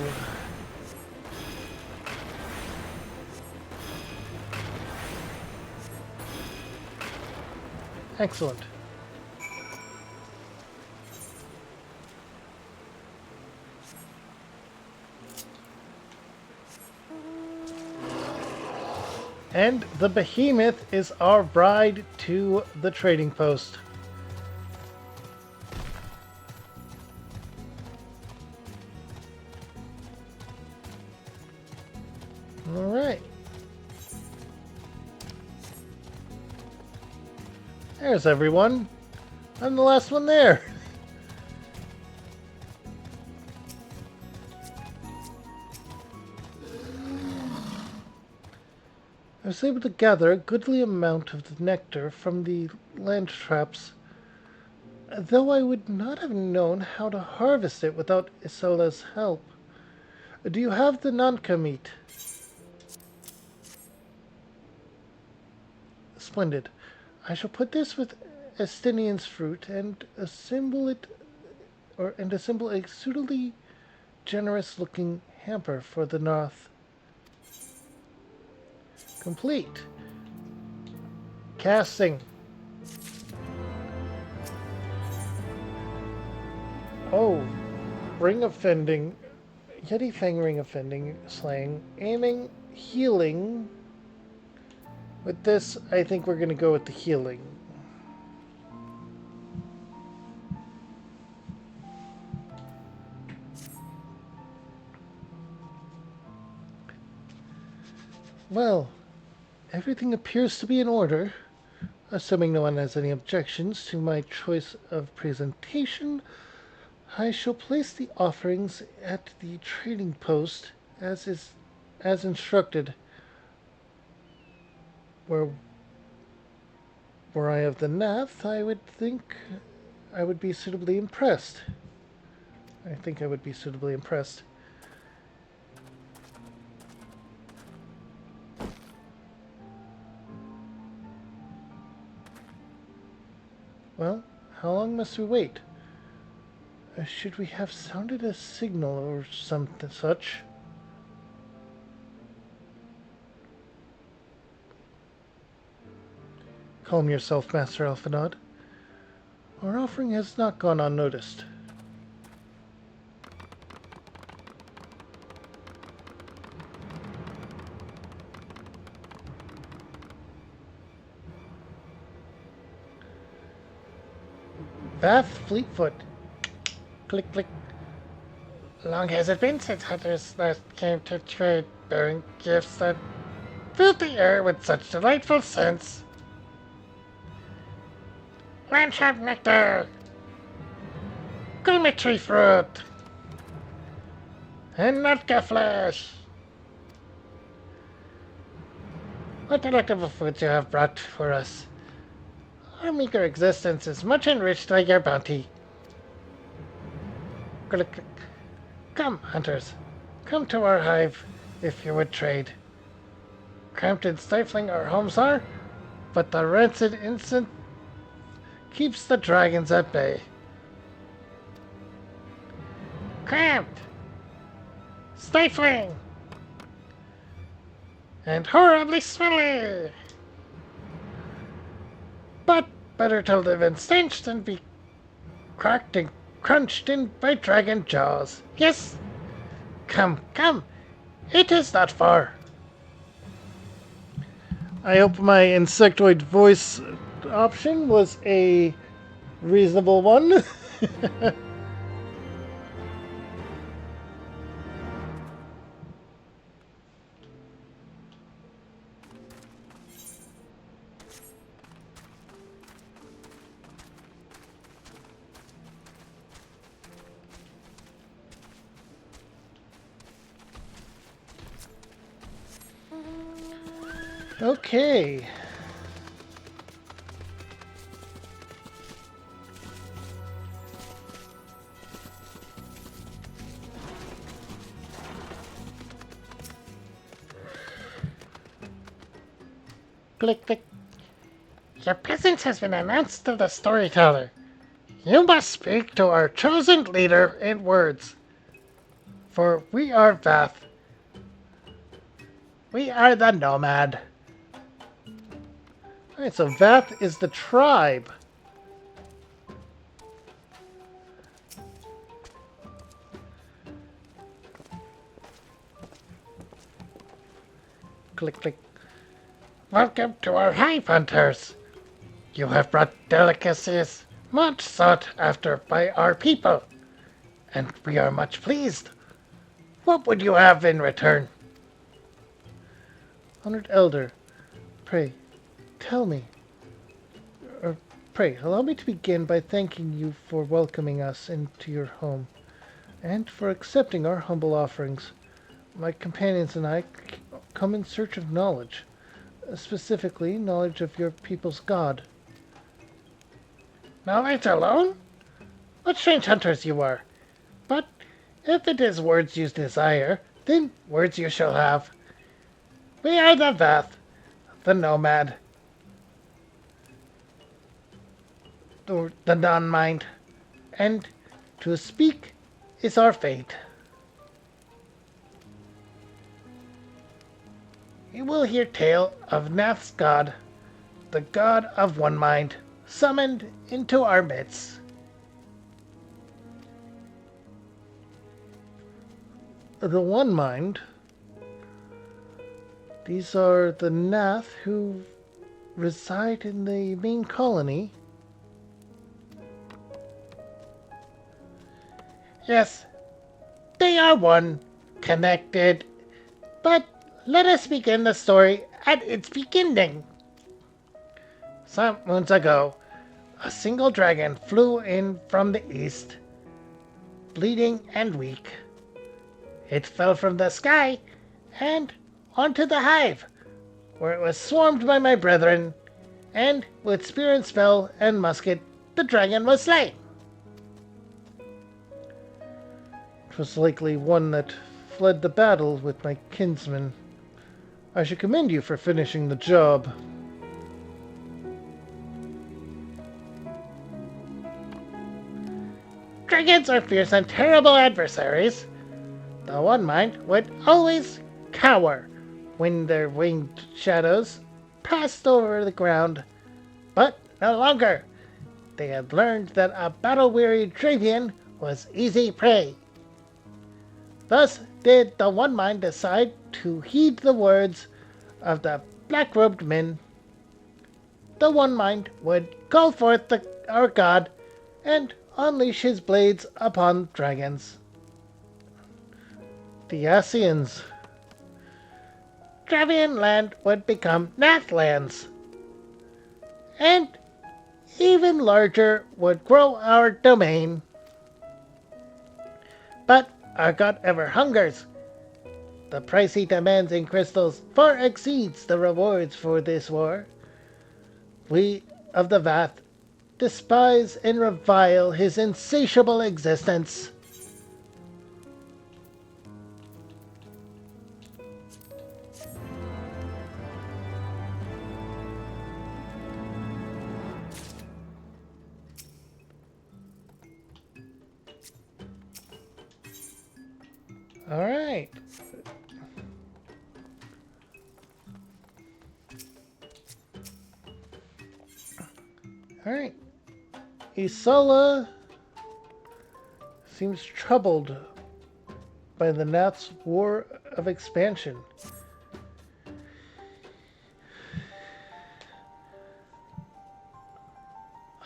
Excellent. And the behemoth is our bride to the trading post. All right. There's everyone. I'm the last one there. I was able to gather a goodly amount of the nectar from the land traps, though I would not have known how to harvest it without Isola's help. Do you have the Nanka meat? Splendid. I shall put this with Estinian's fruit and assemble a suitably generous-looking hamper for the north. Complete. Casting. Oh, ring offending. Yeti Fang ring offending slaying. Aiming, healing. With this, I think we're going to go with the healing. Well, everything appears to be in order. Assuming no one has any objections to my choice of presentation, I shall place the offerings at the trading post as instructed. Where I have the Nath, I would think I would be suitably impressed. I think I would be suitably impressed. Well, how long must we wait? Should we have sounded a signal or something such? Calm yourself, Master Alphanod. Our offering has not gone unnoticed. Bath Fleetfoot. Click, click. Long has it been since hunters last came to trade, bearing gifts that filled the air with such delightful scents. Clipchamp nectar, gummy fruit, and nutka flesh. What delectable foods you have brought for us. Our meager existence is much enriched by your bounty. Come, hunters, come to our hive if you would trade. Cramped and stifling our homes are, but the rancid incense keeps the dragons at bay. Cramped, stifling, and horribly smelly. But better to live in stench than be cracked and crunched in by dragon jaws. Yes? Come, come. It is not far. I hope my insectoid voice option was a reasonable one. Okay. Click, click. Your presence has been announced to the storyteller. You must speak to our chosen leader in words. For we are Vath. We are the nomad. Alright, so Vath is the tribe. Click, click. Welcome to our hive hunters. You have brought delicacies much sought after by our people, and we are much pleased. What would you have in return? Honored Elder, pray, tell me. Pray, allow me to begin by thanking you for welcoming us into your home, and for accepting our humble offerings. My companions and I come in search of knowledge, specifically knowledge of your people's god. Knowledge alone? What strange hunters you are! But if it is words you desire, then words you shall have. We are the Vath, the nomad, or the non-mind, and to speak is our fate. You will hear tale of Nath's god, the god of one mind, summoned into our midst. The one mind, these are the Nath who reside in the main colony. Yes, they are one, connected, but let us begin the story at its beginning. Some moons ago, a single dragon flew in from the east, bleeding and weak. It fell from the sky and onto the hive, where it was swarmed by my brethren, and with spear and spell and musket, the dragon was slain. It was likely one that fled the battle with my kinsman. I should commend you for finishing the job. Dragons are fierce and terrible adversaries. The One Mind would always cower when their winged shadows passed over the ground, but no longer. They had learned that a battle-weary Dravian was easy prey. Thus did the One Mind decide to heed the words of the black-robed men. The One Mind would call forth our god and unleash his blades upon dragons. The Asians. Dravian land would become Nathlands. And even larger would grow our domain. But our god ever hungers. The price he demands in crystals far exceeds the rewards for this war. We of the Vath despise and revile his insatiable existence. All right. All right. Isola seems troubled by the Nath's war of expansion.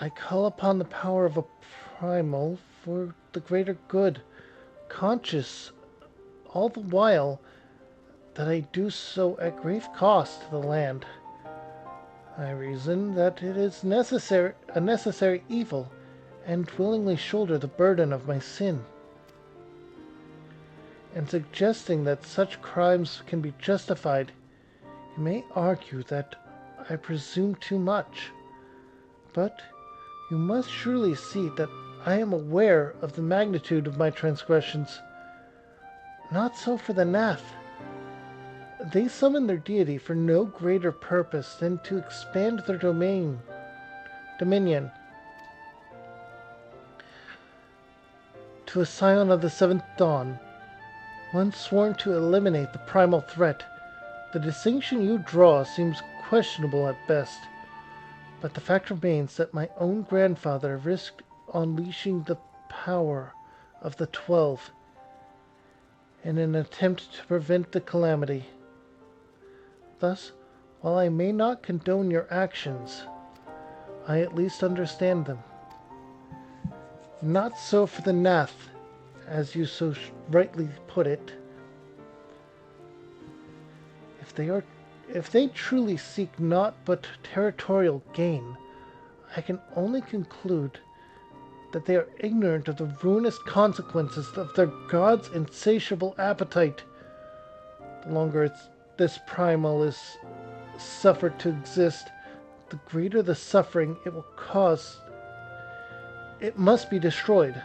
I call upon the power of a primal for the greater good, conscious all the while that I do so at grave cost to the land. I reason that it is a necessary evil, and willingly shoulder the burden of my sin. In suggesting that such crimes can be justified, you may argue that I presume too much. But you must surely see that I am aware of the magnitude of my transgressions. Not so for the Nath. They summon their deity for no greater purpose than to expand their dominion, to a scion of the seventh dawn, one sworn to eliminate the primal threat. The distinction you draw seems questionable at best, but the fact remains that my own grandfather risked unleashing the power of the 12 in an attempt to prevent the calamity. Thus, while I may not condone your actions, I at least understand them. Not so for the Nath, as you so rightly put it. If they truly seek naught but territorial gain, I can only conclude that they are ignorant of the ruinous consequences of their god's insatiable appetite. The longer this primal is suffered to exist, the greater the suffering it will cause. It must be destroyed.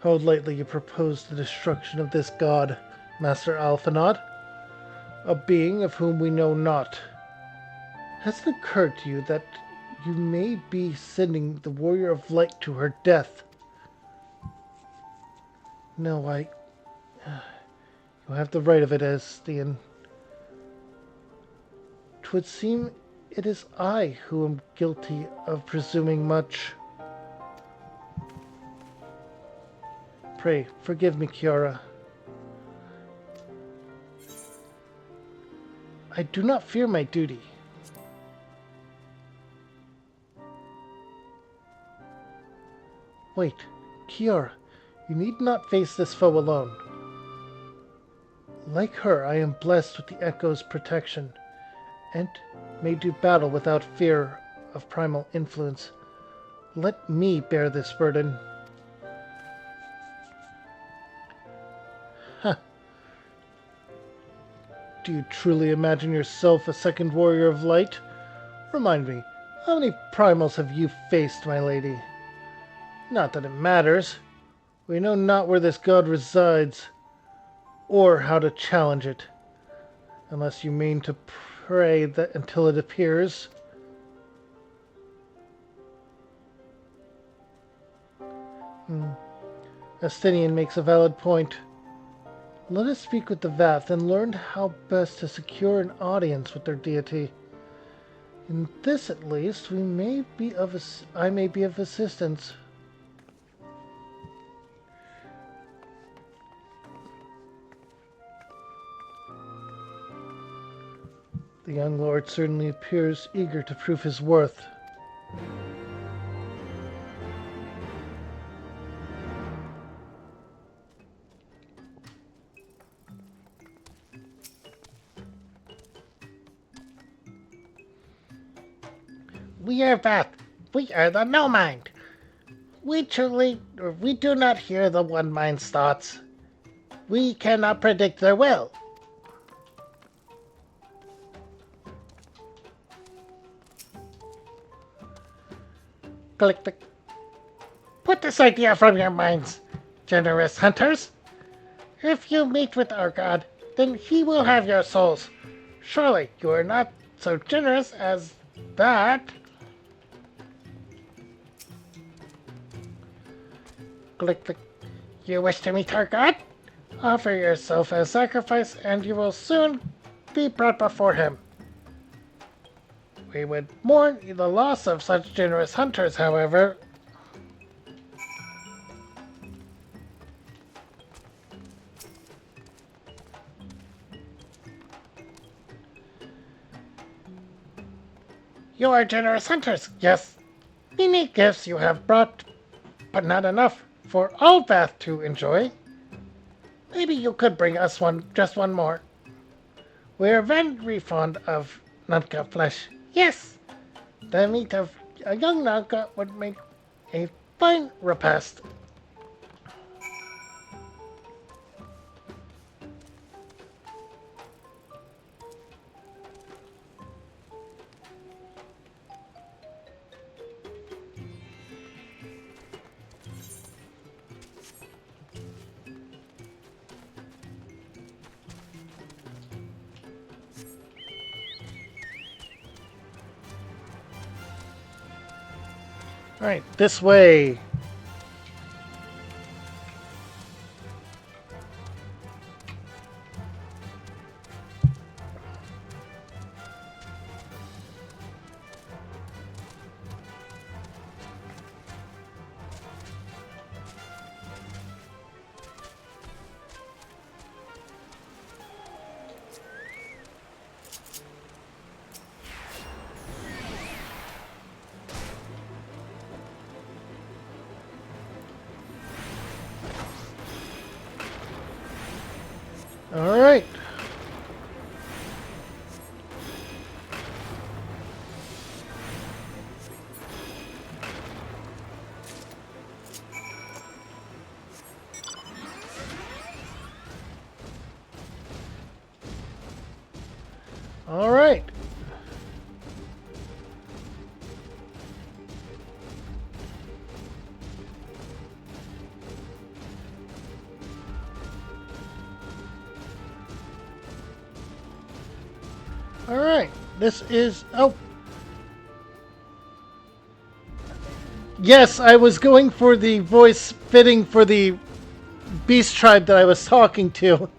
How lightly you propose the destruction of this god, Master Alphanod, a being of whom we know not. Has it occurred to you that you may be sending the Warrior of Light to her death? No, you have the right of it, Estian. 'Twould seem it is I who am guilty of presuming much. Pray, forgive me, Kiara. I do not fear my duty. Wait, Kiara, you need not face this foe alone. Like her, I am blessed with the Echo's protection, and may do battle without fear of primal influence. Let me bear this burden. Huh. Do you truly imagine yourself a second Warrior of Light? Remind me, how many primals have you faced, my lady? Not that it matters. We know not where this god resides, or how to challenge it, unless you mean to pray that until it appears. Estinian makes a valid point. Let us speak with the Vath and learn how best to secure an audience with their deity. In this, at least, I may be of assistance. The young lord certainly appears eager to prove his worth. We are Vath. We are the No Mind. We do not hear the One Mind's thoughts. We cannot predict their will. Click. Put this idea from your minds, generous hunters. If you meet with our god, then he will have your souls. Surely you are not so generous as that. Click. You wish to meet our god? Offer yourself as sacrifice and you will soon be brought before him. We would mourn the loss of such generous hunters, however. You are generous hunters, yes. Many gifts you have brought, but not enough for all Vath to enjoy. Maybe you could bring us just one more. We're very fond of Nanka flesh. Yes, the meat of a young Nanka would make a fine repast. Alright, this way. Alright. Alright. Alright. This is... Oh. Yes, I was going for the voice fitting for the beast tribe that I was talking to.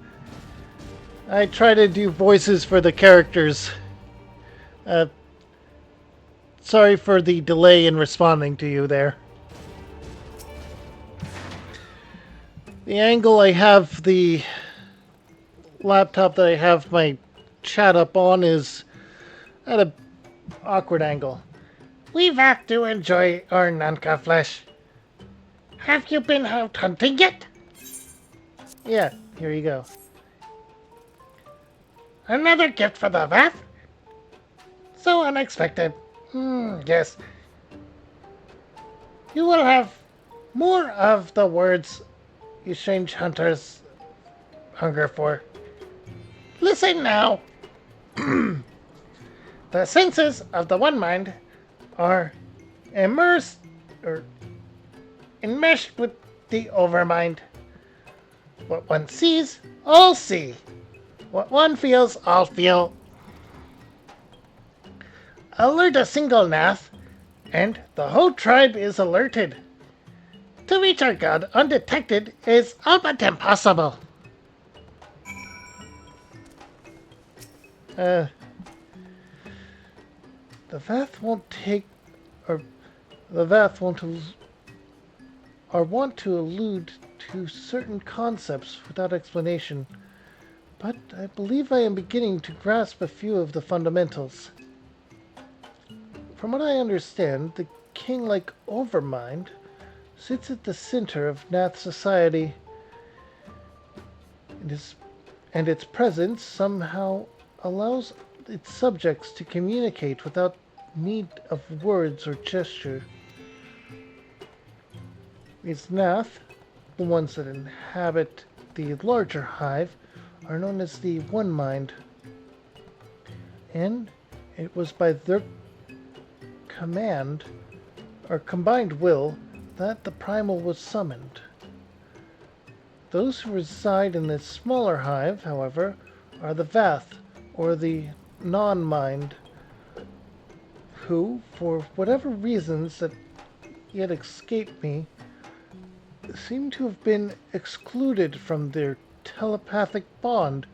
I try to do voices for the characters. Uh, sorry for the delay in responding to you there. The angle I have the laptop that I have my chat up on is at a awkward angle. We've had to enjoy our Nanka flesh. Have you been out hunting yet? Yeah, here you go. Another gift for the Vath? So unexpected. Yes. You will have more of the words you strange hunters hunger for. Listen now. The senses of the One Mind are immersed or enmeshed with the Overmind. What one sees, all see. What one feels, all feel. Alert a single Nath, and the whole tribe is alerted. To reach our god undetected is all but impossible. The Vath won't take, or the Vath won't, or want to allude to certain concepts without explanation, but I believe I am beginning to grasp a few of the fundamentals. From what I understand, the king-like Overmind sits at the center of Nath society, and its presence somehow allows its subjects to communicate without need of words or gesture. Its Nath, the ones that inhabit the larger hive, are known as the One Mind, and it was by their command or combined will that the primal was summoned. Those who reside in the smaller hive, however, are the Vath, or the non-mind, who, for whatever reasons that yet escape me, seem to have been excluded from their telepathic bond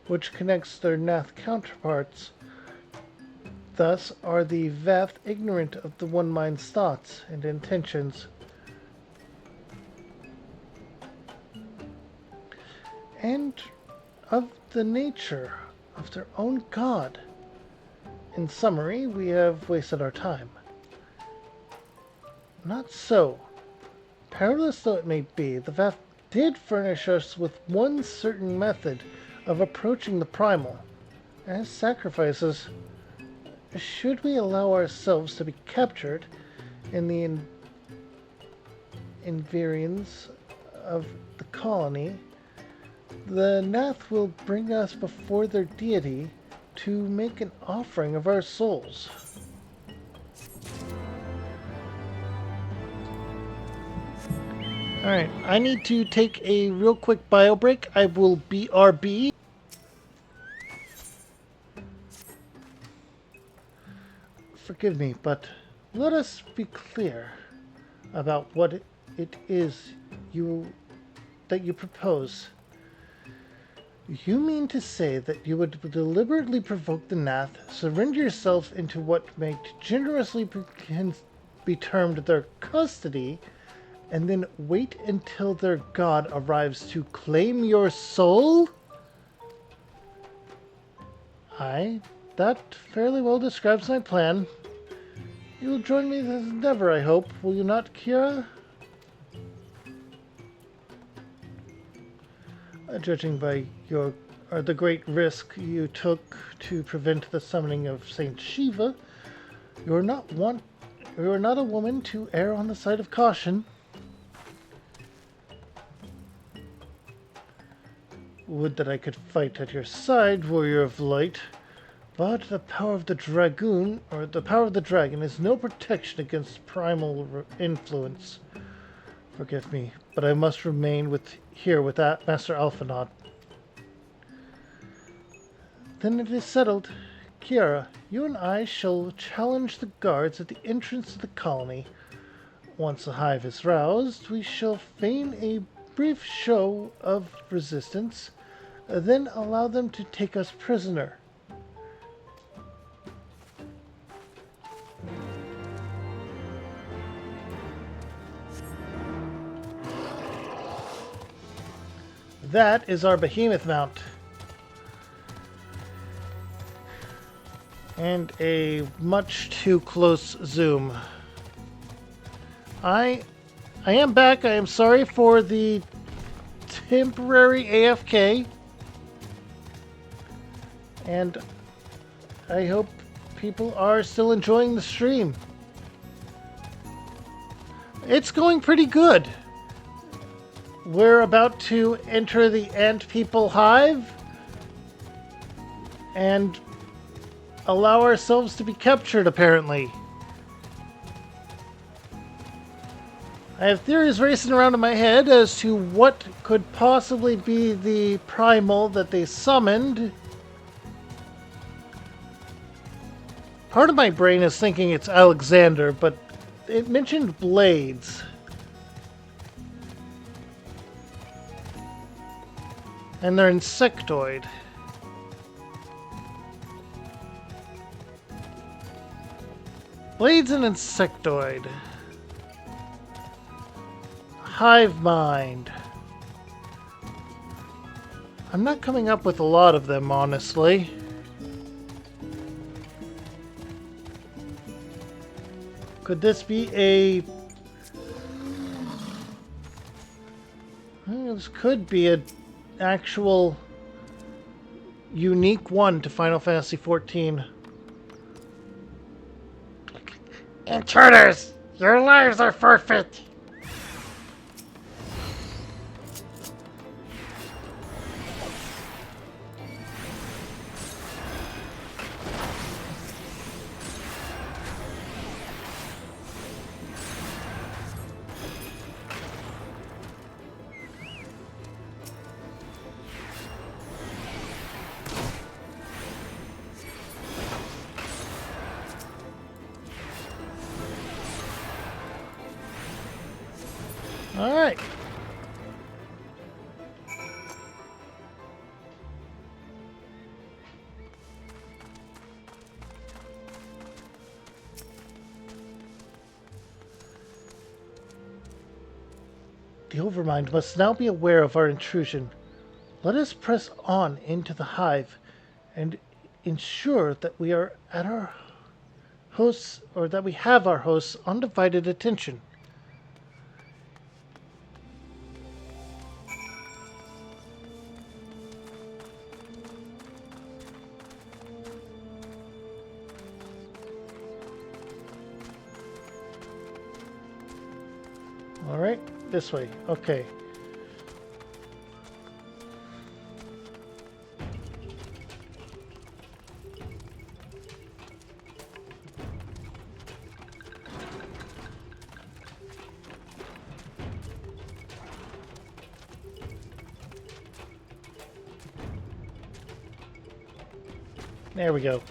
which connects their Nath counterparts. Thus are the Vath ignorant of the One Mind's thoughts and intentions. And of the nature of their own god. In summary, we have wasted our time. Not so. Perilous though it may be, the Vath did furnish us with one certain method of approaching the primal, as sacrifices. Should we allow ourselves to be captured in the environs of the colony, the Nath will bring us before their deity to make an offering of our souls. Alright, I need to take a real quick bio break. I will BRB. Forgive me, but let us be clear. about what it is that you propose. You mean to say that you would deliberately provoke the Nath, surrender yourself into what may generously be termed their custody, and then wait until their god arrives to claim your soul? Aye, that fairly well describes my plan. You will join me as never, I hope, will you not, Kira? Judging by the great risk you took to prevent the summoning of Saint Shiva, you are not a woman to err on the side of caution. Would that I could fight at your side, warrior of light, but the power of the dragoon, or the power of the dragon, is no protection against primal influence. Forgive me, but I must remain here with that Master Alphinaud. Then it is settled. Kiara, you and I shall challenge the guards at the entrance to the colony. Once the hive is roused, we shall feign a brief show of resistance, then allow them to take us prisoner. That is our behemoth mount. And a much too close zoom. I am back. I am sorry for the temporary AFK. And I hope people are still enjoying the stream. It's going pretty good. We're about to enter the Ant People Hive and allow ourselves to be captured, apparently. I have theories racing around in my head as to what could possibly be the primal that they summoned. Part of my brain is thinking it's Alexander, but it mentioned blades. And they're insectoid. Blades and insectoid. Hive mind. I'm not coming up with a lot of them, honestly. Could this be a... This could be an actual unique one to Final Fantasy XIV. Intruders! Your lives are forfeit! Alright. The Overmind must now be aware of our intrusion. Let us press on into the hive and ensure that we are at our hosts, or that we have our hosts' undivided attention. Alright, this way. Okay. There we go.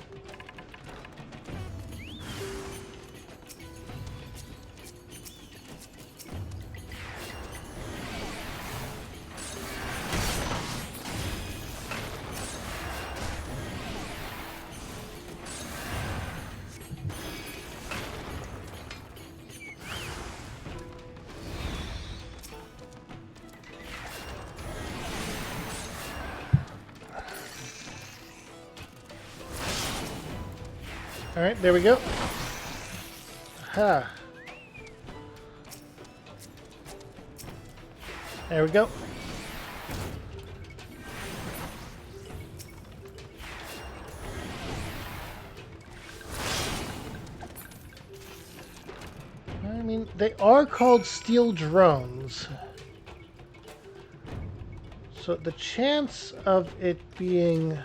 Alright, there we go. Ha. There we go. I mean, they are called steel drones. So the chance of it being...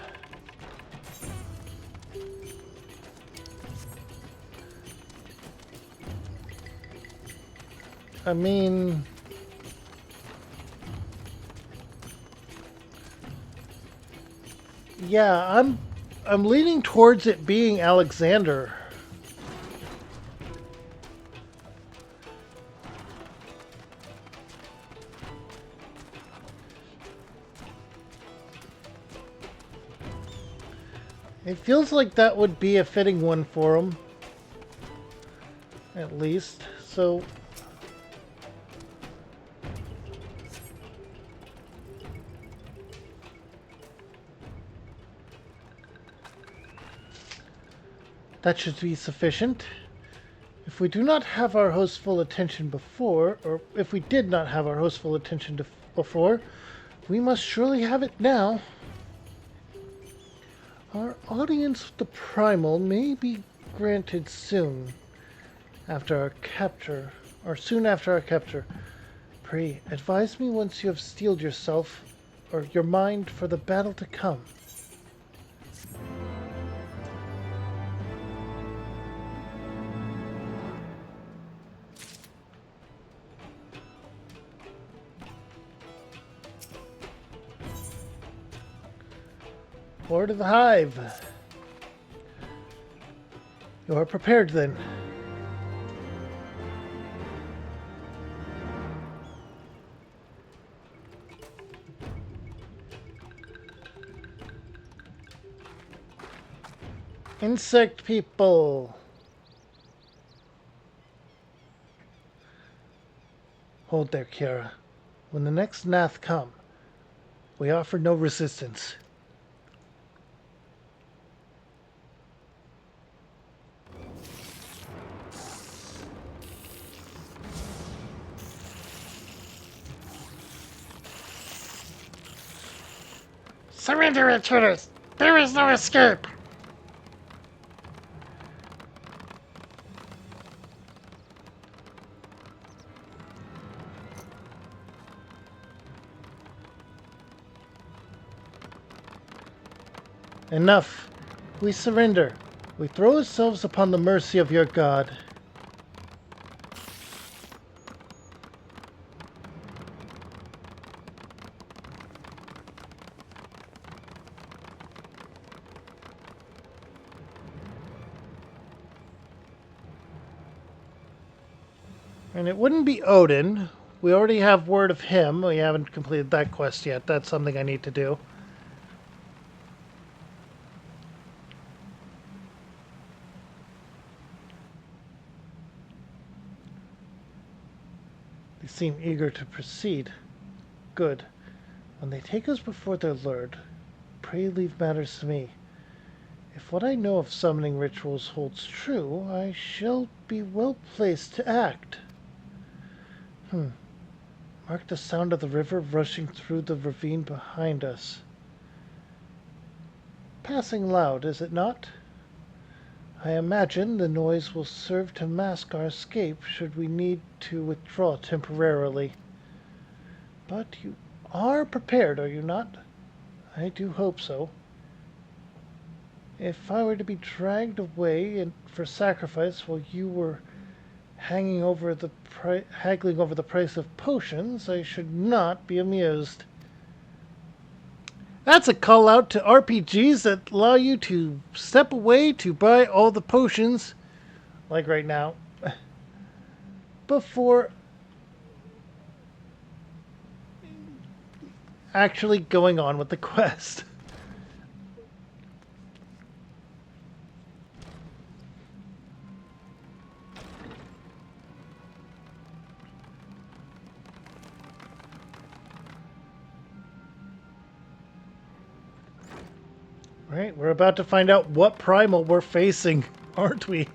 I mean... Yeah, I'm leaning towards it being Alexander. It feels like that would be a fitting one for him. At least. So... that should be sufficient. If we do not have our host's full attention before, or if we did not have our host's full attention before, we must surely have it now. Our audience with the primal may be granted soon after our capture, or soon after our capture. Pray, advise me once you have steeled yourself, or your mind, for the battle to come. Lord of the Hive. You are prepared then. Insect people. Hold there, Kiara. When the next Nath come, we offer no resistance. Surrender, intruders! There is no escape! Enough. We surrender. We throw ourselves upon the mercy of your God. And it wouldn't be Odin. We already have word of him. We haven't completed that quest yet. That's something I need to do. They seem eager to proceed. Good. When they take us before their lord, pray leave matters to me. If what I know of summoning rituals holds true, I shall be well placed to act. Mark the sound of the river rushing through the ravine behind us. Passing loud, is it not? I imagine the noise will serve to mask our escape should we need to withdraw temporarily. But you are prepared, are you not? I do hope so. If I were to be dragged away for sacrifice while you were haggling over the price of potions, I should not be amused. That's a call out to RPGs that allow you to step away to buy all the potions, like right now, before actually going on with the quest. Right, we're about to find out what primal we're facing. aren't we?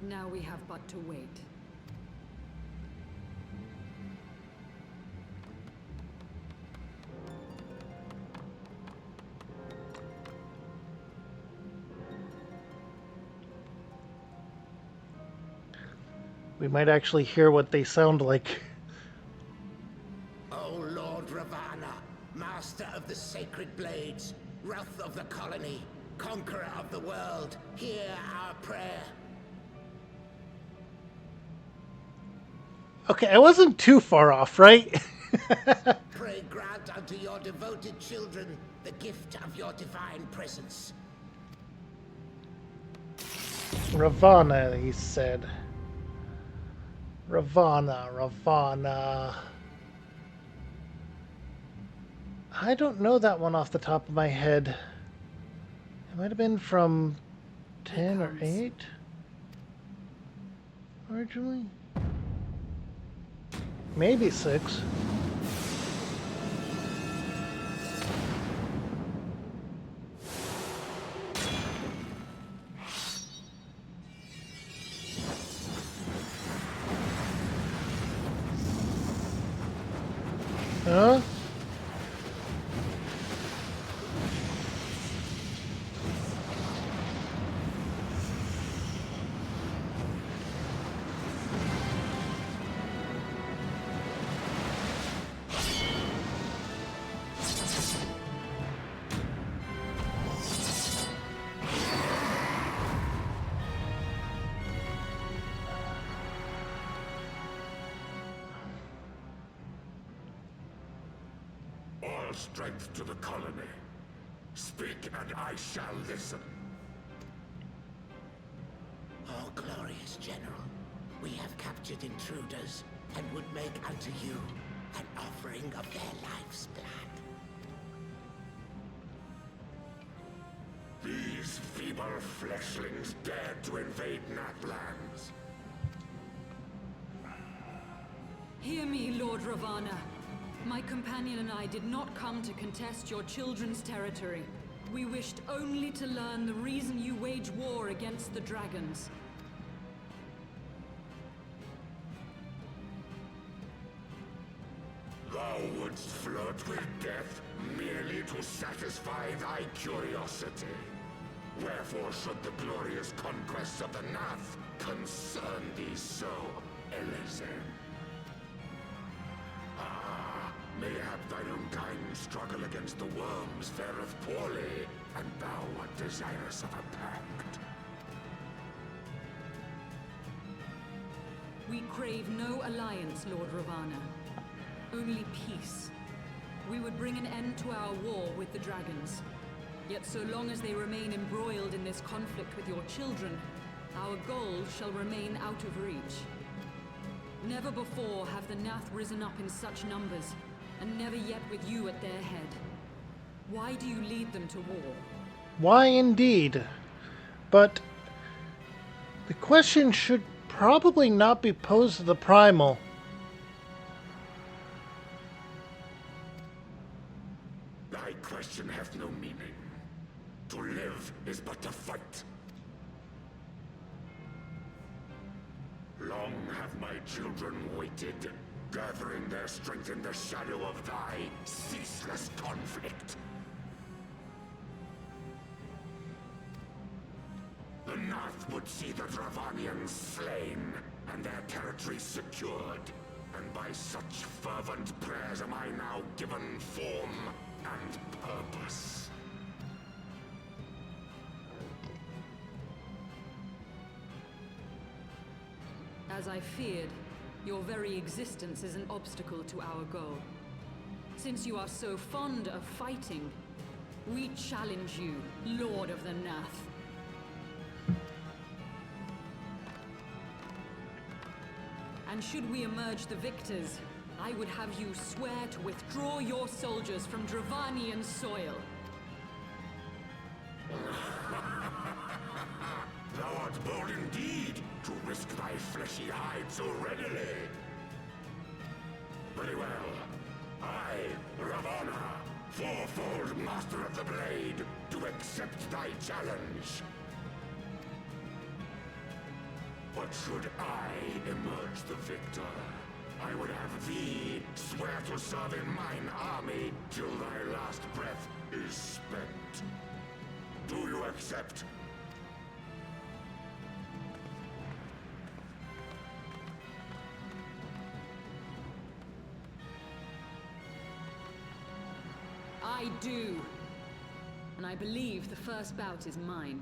Now we have but to wait. We might actually hear what they sound like. O Lord Ravana, master of the sacred blades, wrath of the colony, conqueror of the world, hear our prayer. Okay, I wasn't too far off, right? Pray grant unto your devoted children the gift of your divine presence. Ravana, he said. Ravana. I don't know that one off the top of my head. It might have been from 10 or 8 originally. Maybe 6. Huh? All strength to the colony. Speak and I shall listen. Oh, glorious General, we have captured intruders and would make unto you an offering of their life's blood. These feeble fleshlings dared to invade Natlands. Hear me, Lord Ravana. My companion and I did not come to contest your children's territory. We wished only to learn the reason you wage war against the dragons. Thou wouldst flirt with death merely to satisfy thy curiosity. Wherefore should the glorious conquests of the Nath concern thee so, Elezen? Mayhap thine own kind struggle against the worms fareth poorly, and thou art desirous of a pact. We crave no alliance, Lord Ravana. Only peace. We would bring an end to our war with the dragons. Yet so long as they remain embroiled in this conflict with your children, our goals shall remain out of reach. Never before have the Nath risen up in such numbers, and never yet with you at their head. Why do you lead them to war? Why indeed? But the question should probably not be posed to the Primal. Thy question hath no meaning. To live is but to fight. Long have my children waited, gathering their strength in the shadow of thy ceaseless conflict. The Nath would see the Dravanians slain, and their territory secured. And by such fervent prayers am I now given form and purpose. As I feared, your very existence is an obstacle to our goal. Since you are so fond of fighting, we challenge you, Lord of the Nath. And should we emerge the victors, I would have you swear to withdraw your soldiers from Dravanian soil. Thou art bold indeed to risk thy fleshy hide so readily. Very well. I, Ravana, for threefold Master of the Blade, to accept thy challenge. But should I emerge the victor, I would have thee swear to serve in mine army till thy last breath is spent. Do you accept? I do. And I believe the first bout is mine.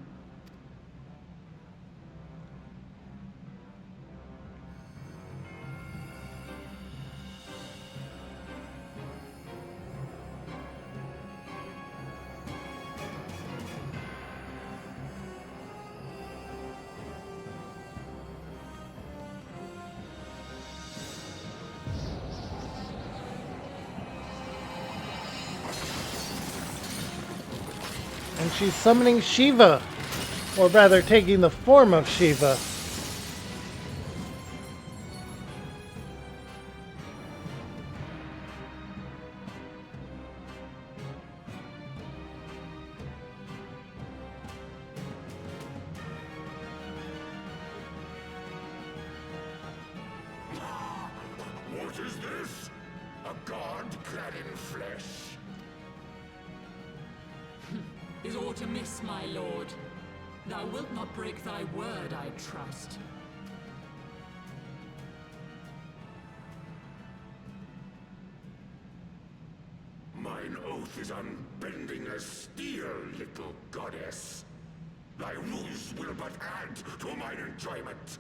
And she's summoning Shiva. Or rather, taking the form of Shiva. What is this? A god clad in flesh? Is aught amiss, my lord? Thou wilt not break thy word, I trust. Mine oath is unbending as steel, little goddess. Thy ruse will but add to mine enjoyment.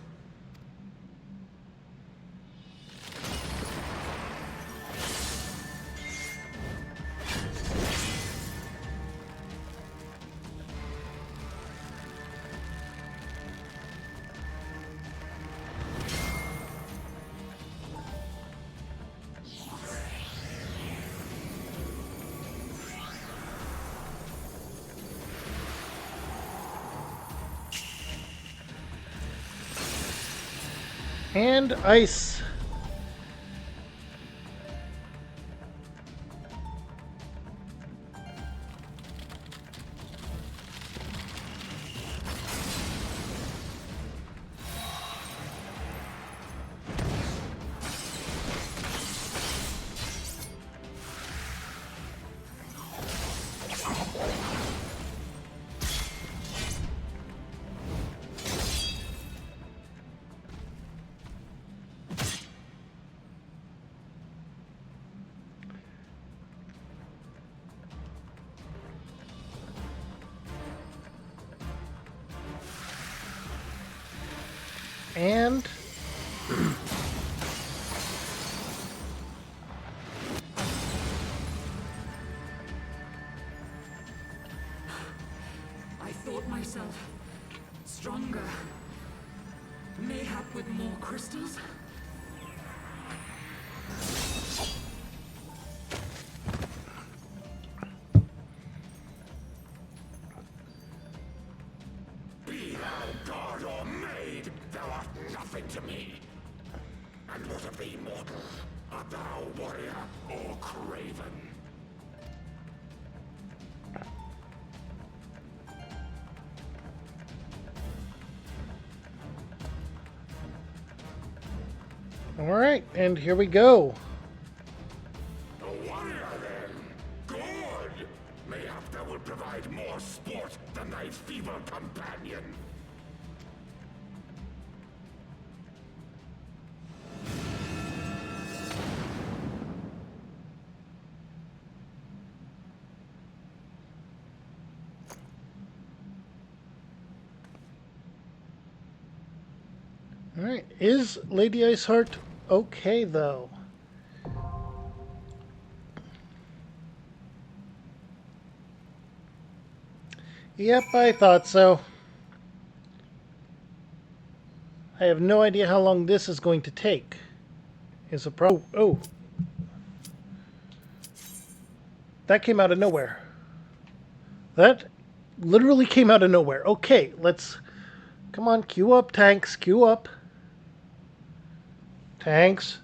And ice. And I thought myself stronger. Mayhap with more crystals? Be thou god or maid, thou art nothing to me. And what of thee, mortal? Art thou warrior or craven? all right, and here we go. A warrior, then? Good! Mayhap thou will provide more sport than thy feeble companion. All right, is Lady Iceheart okay though? Yep, I thought so. I have no idea how long this is going to take. Is a pro. Oh. That came out of nowhere. That literally came out of nowhere. Okay, let's... Come on, queue up, tanks. Queue up. Tanks.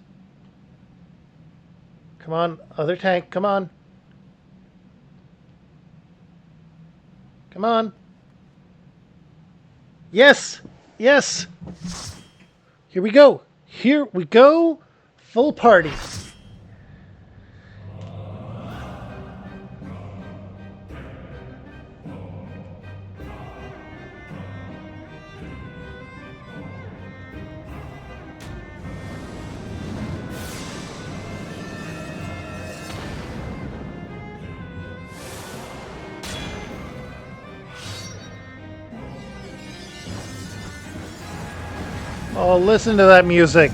Come on, other tank, come on. Come on. Yes! Yes! Here we go. Here we go. Full party. Oh, listen to that music.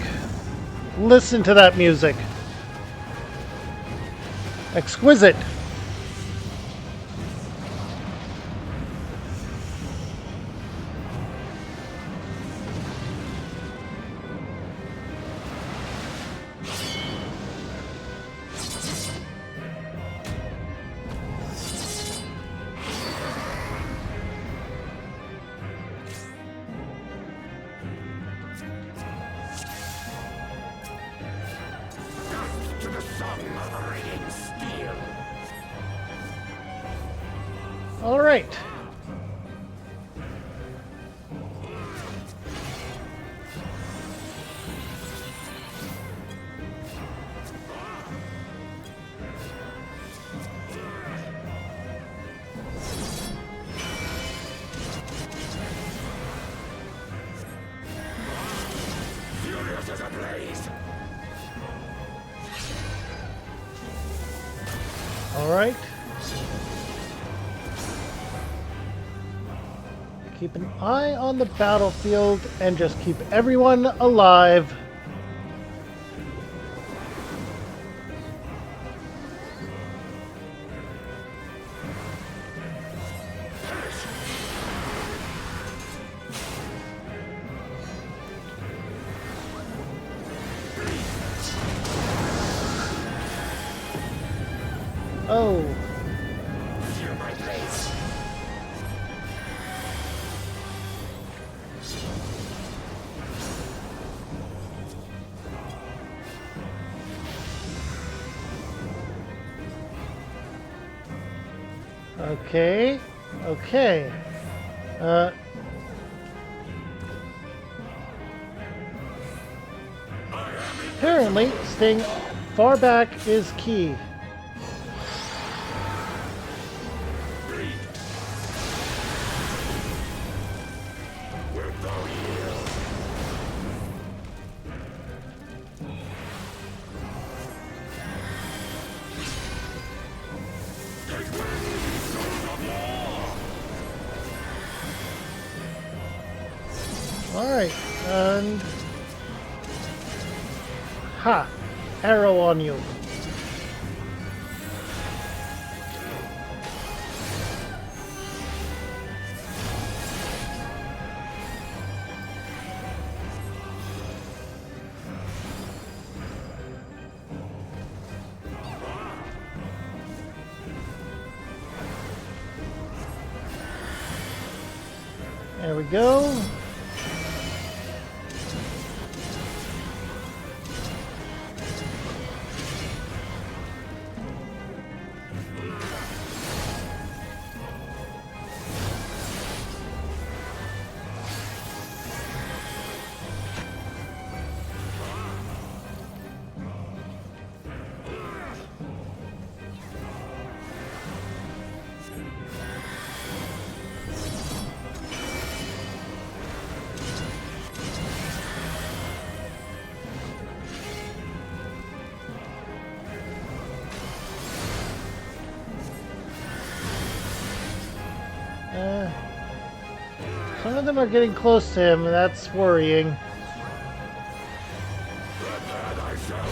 Listen to that music. Exquisite. To the song of ringing steel. All right. Furious as a blaze. All right. Keep an eye on the battlefield and just keep everyone alive. Oh. Feel my blaze. Okay. Okay. Apparently, staying far back is key. Wilt thou yield? Take wings, sons of war! All right, and ha, arrow on you. There we go. Some of them are getting close to him, and that's worrying. Prepare thyself!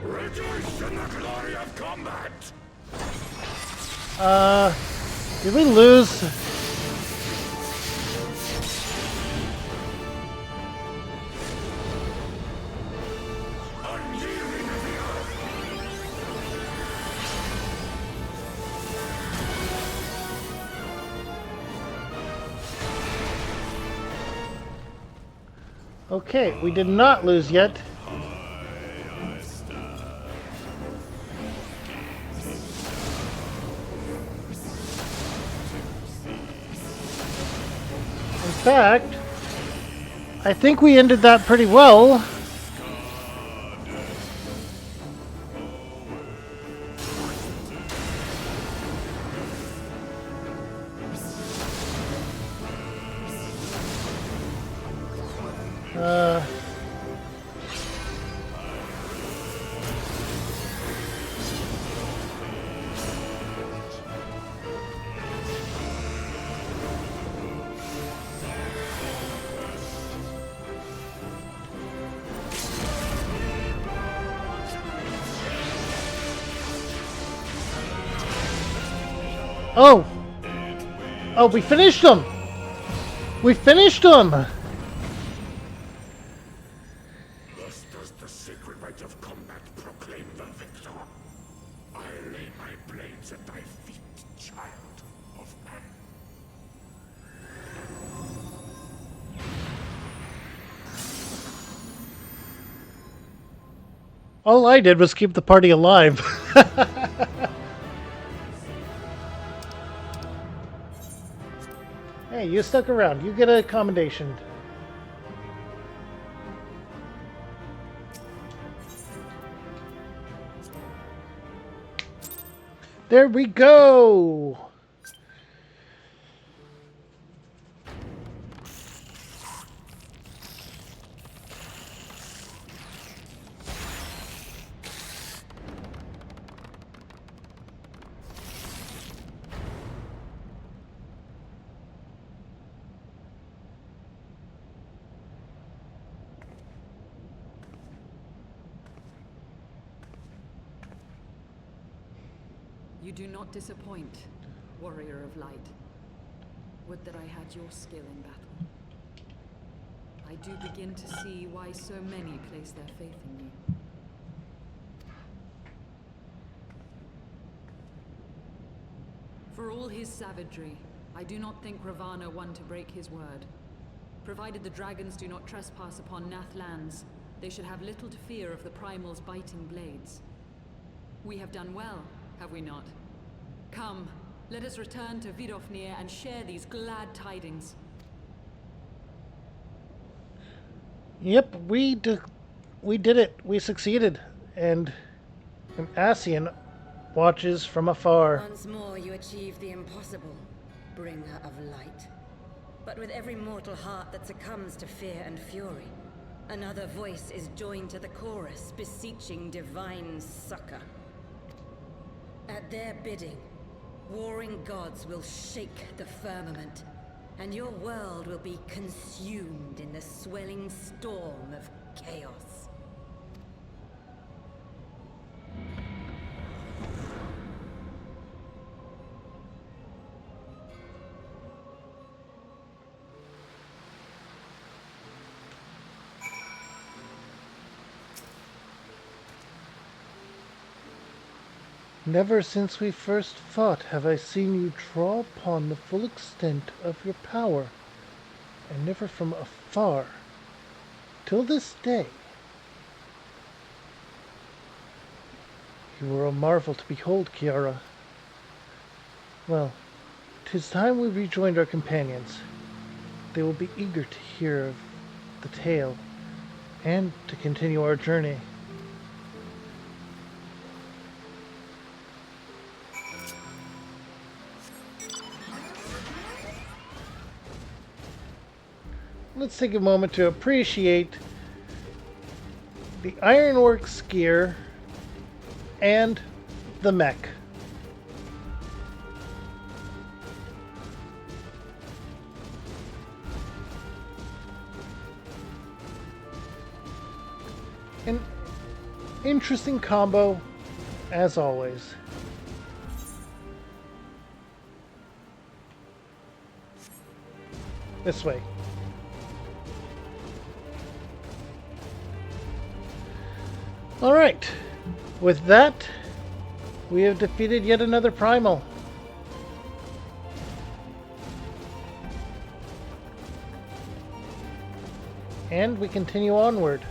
Rejoice in the glory of combat! Did we lose? Unyielding as the earth! Okay, we did not lose yet. fact, I think we ended that pretty well. Oh! Oh, we finished them! We finished them! Thus does the sacred rite of combat proclaim the victor. I lay my blades at thy feet, child of man. All I did was keep the party alive. Hey, you stuck around. You get a commendation. There we go! You do not disappoint, warrior of light. Would that I had your skill in battle. I do begin to see why so many place their faith in you. For all his savagery, I do not think Ravana one to break his word. Provided the dragons do not trespass upon Nath lands, they should have little to fear of the Primal's biting blades. We have done well, have we not? Come, let us return to Vidofnir and share these glad tidings. Yep, we did it. We succeeded. And Asian watches from afar. Once more you achieve the impossible, bringer of light. But with every mortal heart that succumbs to fear and fury, another voice is joined to the chorus, beseeching divine succor. At their bidding, warring gods will shake the firmament, and your world will be consumed in the swelling storm of chaos. Never since we first fought have I seen you draw upon the full extent of your power, and never from afar. Till this day, you were a marvel to behold, Kiara. Well, 'tis time we rejoined our companions. They will be eager to hear of the tale, and to continue our journey. Let's take a moment to appreciate the Ironworks gear and the mech. An interesting combo, as always. This way. Alright, with that, we have defeated yet another Primal. And we continue onward.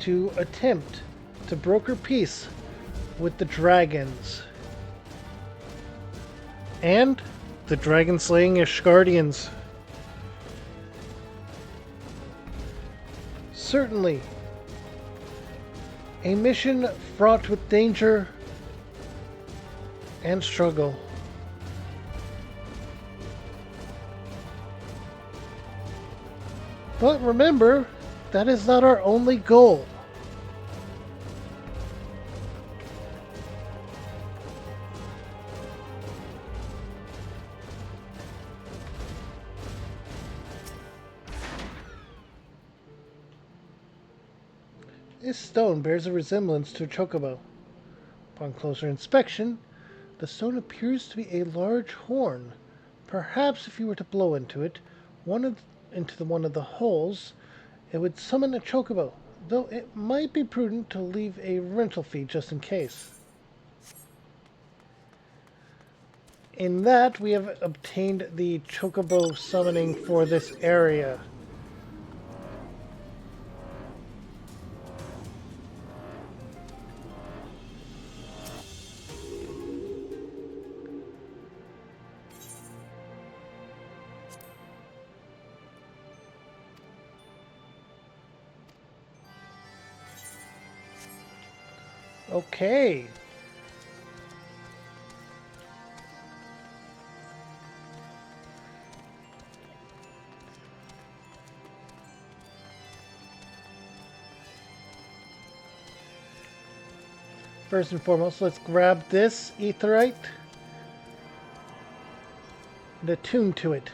To attempt to broker peace with the dragons And the dragon slaying Ishgardians. Certainly. A mission fraught with danger and struggle. But remember, that is not our only goal. This stone bears a resemblance to a chocobo. Upon closer inspection, the stone appears to be a large horn. Perhaps if you were to blow into it, one of the holes, it would summon a chocobo, though it might be prudent to leave a rental fee just in case. In that, we have obtained the chocobo summoning for this area. Okay. First and foremost, let's grab this aetheryte and attune to it.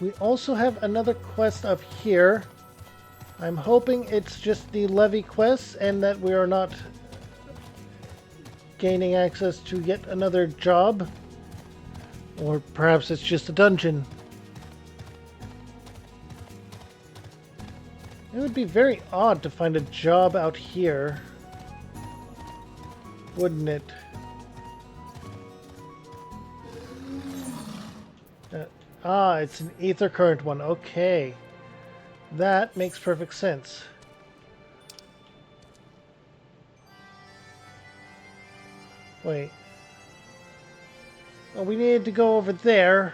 We also have another quest up here. I'm hoping it's just the levy quest and that we are not gaining access to yet another job. Or perhaps it's just a dungeon. It would be very odd to find a job out here, wouldn't it? It's an ether current one. Okay. That makes perfect sense. Wait. Well, we needed to go over there.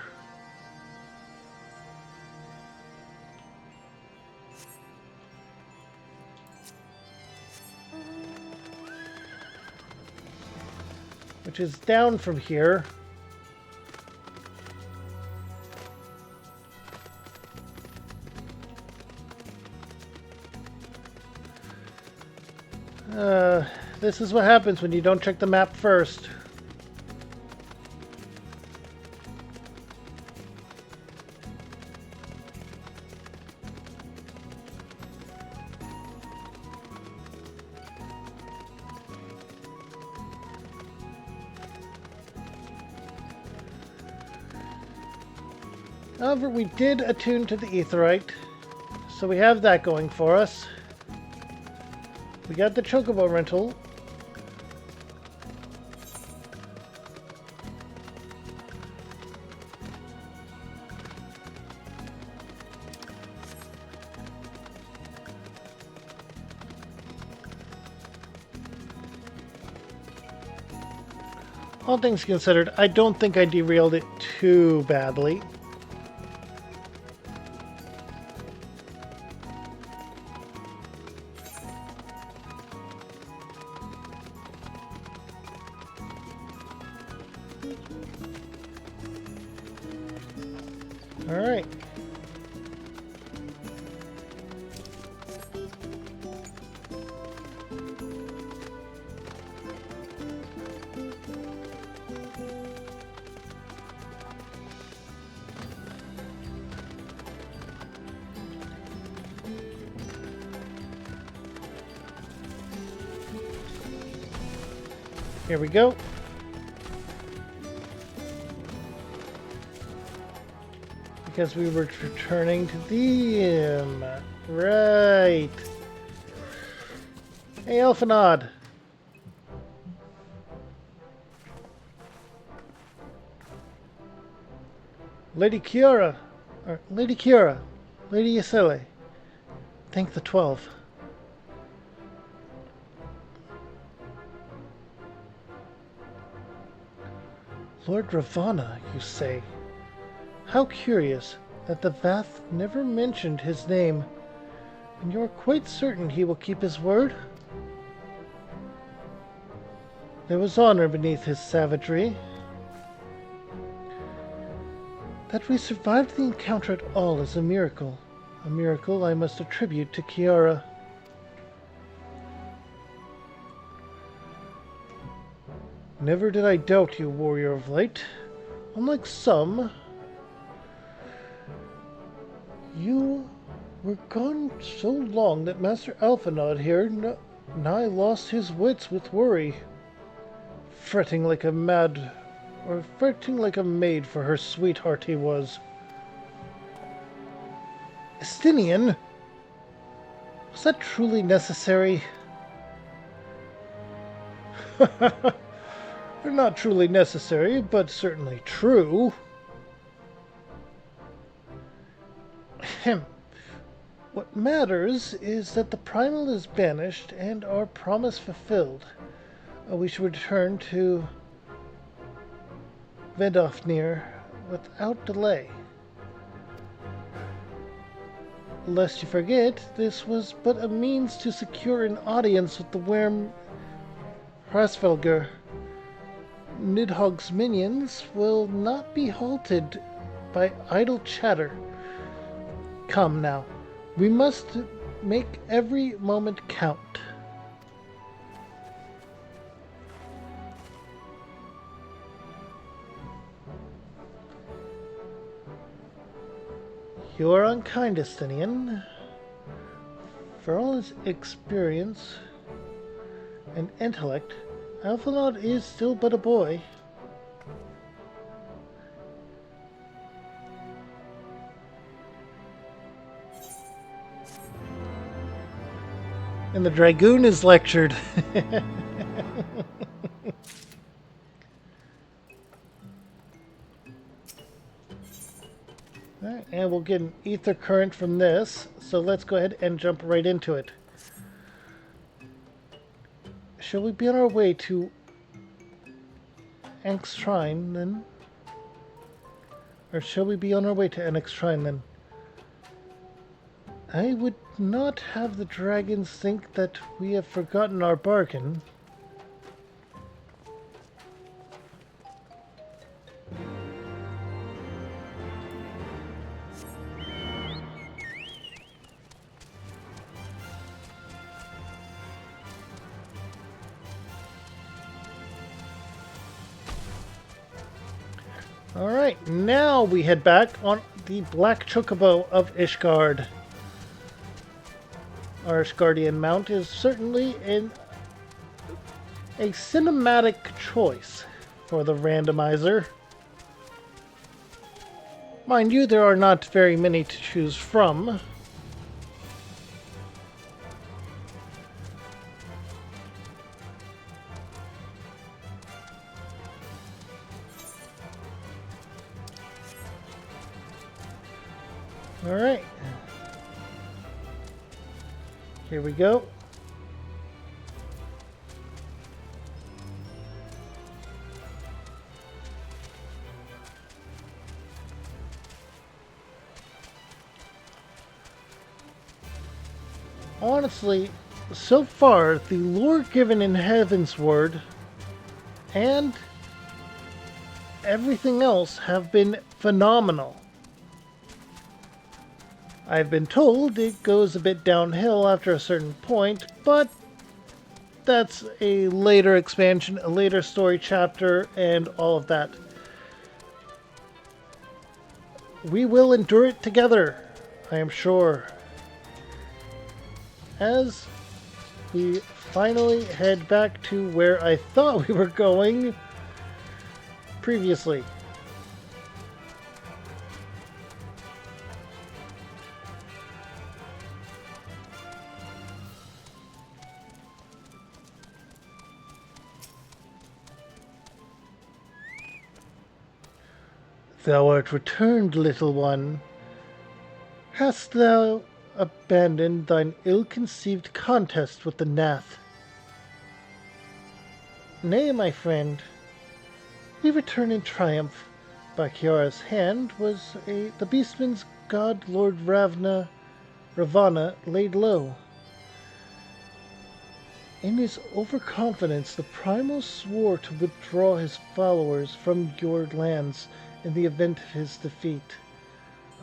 Which is down from here. This is what happens when you don't check the map first. However, we did attune to the aetheryte, so we have that going for us. We got the chocobo rental. All things considered, I don't think I derailed it too badly. All right. Here we go. Because we were returning to them. Right. Hey, Elfinod. Lady Kiara, or Lady Kiara, Lady Yasele, thank the 12. Lord Ravana, you say? How curious that the Vath never mentioned his name, and you are quite certain he will keep his word? There was honor beneath his savagery. That we survived the encounter at all is a miracle I must attribute to Kiara. Never did I doubt you, warrior of light. Unlike some, you were gone so long that Master Alphanod here nigh lost his wits with worry, fretting like a maid for her sweetheart he was. Estinian, was that truly necessary? Not truly necessary, but certainly true. Ahem. What matters is that the primal is banished and our promise fulfilled. We should return to Vedofnir without delay. Lest you forget, this was but a means to secure an audience with the worm Hrasvelger. Nidhogg's minions will not be halted by idle chatter. Come now, we must make every moment count. You are unkind, Estinian. For all his experience and intellect, Alphanod is still but a boy. And the Dragoon is lectured. Alright, and we'll get an ether current from this, so let's go ahead and jump right into it. Shall we be on our way to Ank's Shrine then? Or shall we be on our way to Ank's Shrine then? I would not have the dragons think that we have forgotten our bargain. Alright, now we head back on the Black Chocobo of Ishgard. Our Ishgardian mount is certainly a cinematic choice for the randomizer. Mind you, there are not very many to choose from. Alright. Here we go. Honestly, so far, the lore given in Heaven's Word and everything else have been phenomenal. I've been told it goes a bit downhill after a certain point, but that's a later expansion, a later story chapter, and all of that. We will endure it together, I am sure. As we finally head back to where I thought we were going previously. Thou art returned, little one. Hast thou abandoned thine ill-conceived contest with the Nath? Nay, my friend. We return in triumph. By Kiara's hand was the beastman's god Lord Ravana laid low. In his overconfidence, the Primal swore to withdraw his followers from your lands in the event of his defeat.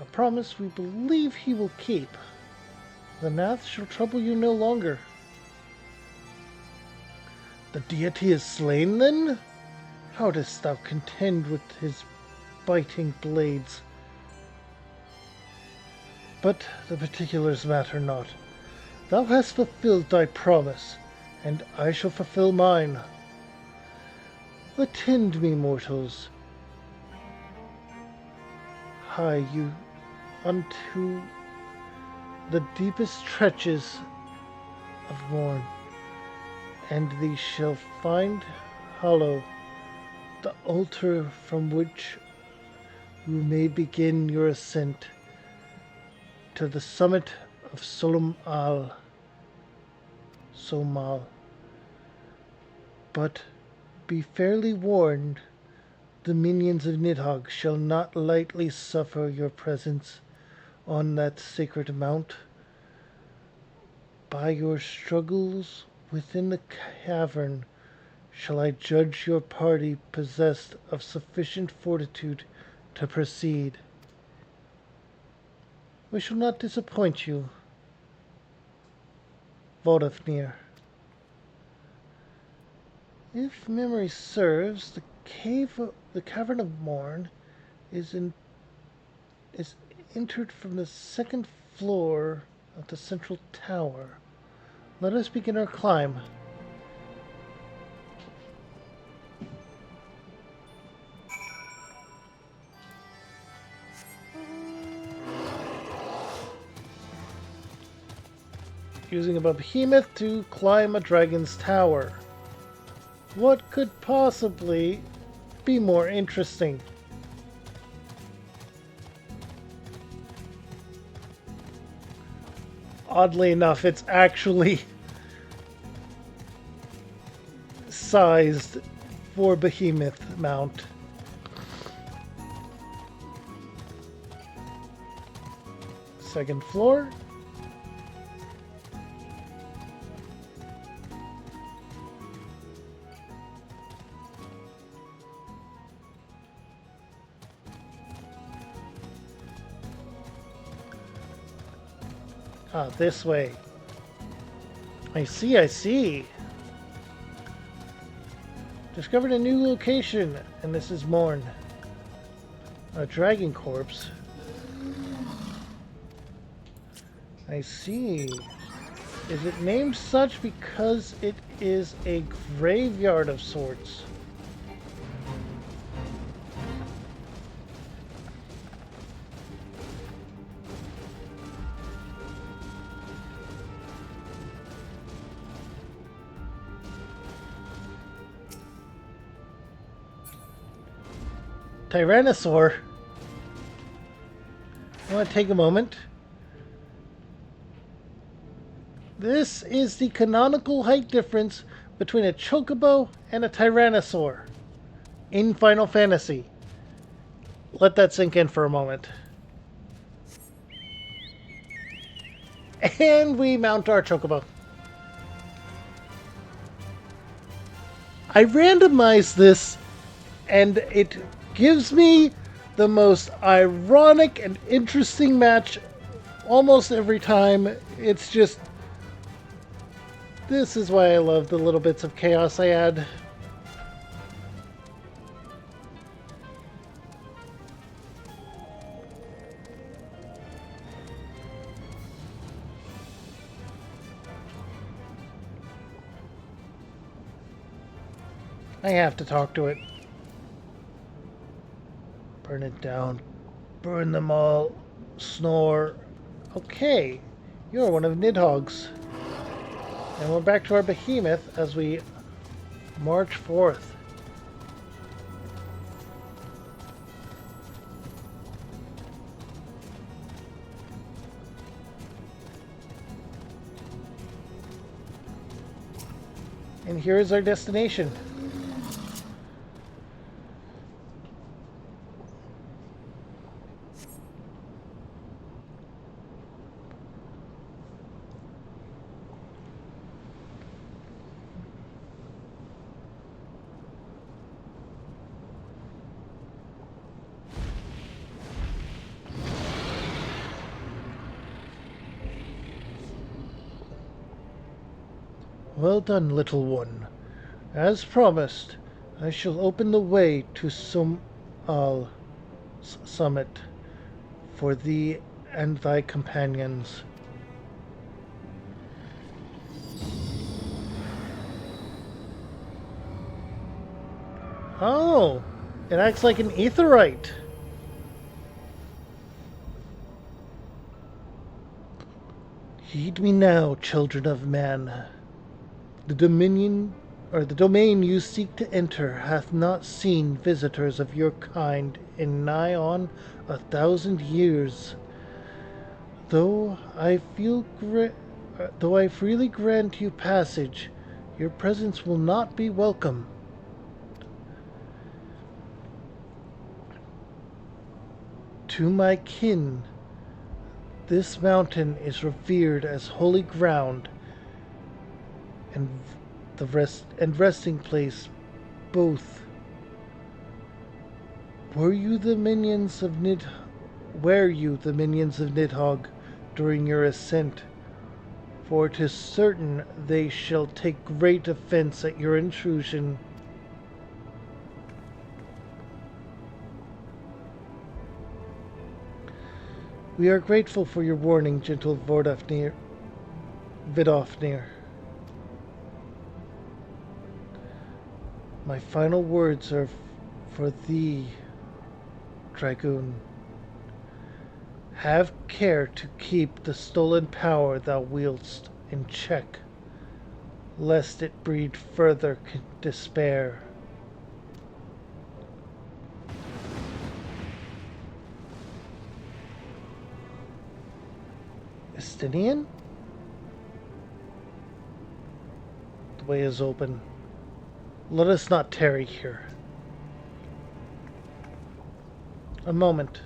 A promise we believe he will keep. The Nath shall trouble you no longer. The deity is slain, then? How dost thou contend with his biting blades? But the particulars matter not. Thou hast fulfilled thy promise, and I shall fulfill mine. Attend me, mortals. Hie you unto the deepest trenches of morn, and thee shall find hollow the altar from which you may begin your ascent to the summit of Somal. But be fairly warned, the minions of Nidhogg shall not lightly suffer your presence on that sacred mount. By your struggles within the cavern shall I judge your party possessed of sufficient fortitude to proceed. We shall not disappoint you, Vodafnir. If memory serves, the Cavern of Morn is entered from the second floor of the central tower. Let us begin our climb. Using a behemoth to climb a dragon's tower. What could possibly be more interesting? Oddly enough, it's actually sized for behemoth mount. Second floor. Ah, this way. I see. Discovered a new location, and this is Morn. A dragon corpse. I see. Is it named such because it is a graveyard of sorts? Tyrannosaur. I want to take a moment. This is the canonical height difference between a chocobo and a tyrannosaur in Final Fantasy. Let that sink in for a moment. And we mount our chocobo. I randomized this, and it gives me the most ironic and interesting match almost every time. It's just... this is why I love the little bits of chaos I add. I have to talk to it. Burn it down. Burn them all. Snore. Okay. You're one of Nidhogg's. And we're back to our behemoth as we march forth. And here is our destination. Well done, little one. As promised, I shall open the way to Sumal summit for thee and thy companions. Oh, it acts like an aetheryte. Heed me now, children of man. The domain you seek to enter hath not seen visitors of your kind in nigh on 1,000 years. Though though I freely grant you passage, your presence will not be welcome. To my kin, this mountain is revered as holy ground and resting place both. Were you the minions of Nidhogg during your ascent? For 'tis certain they shall take great offense at your intrusion. We are grateful for your warning, gentle Vidofnir. My final words are for thee, Dragoon. Have care to keep the stolen power thou wieldst in check, lest it breed further despair. Estinian? The way is open. Let us not tarry here. A moment.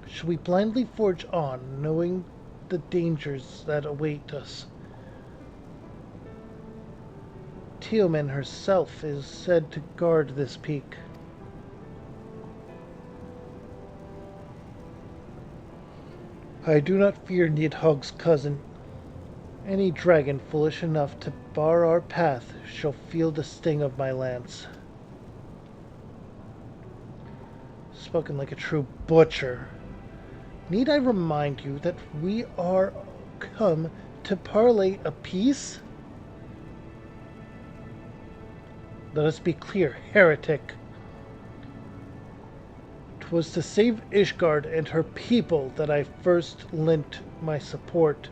Should we blindly forge on, knowing the dangers that await us? Teoman herself is said to guard this peak. I do not fear Nidhogg's cousin. Any dragon foolish enough to bar our path shall feel the sting of my lance. Spoken like a true butcher. Need I remind you that we are come to parley a peace? Let us be clear, heretic. 'Twas to save Ishgard and her people that I first lent my support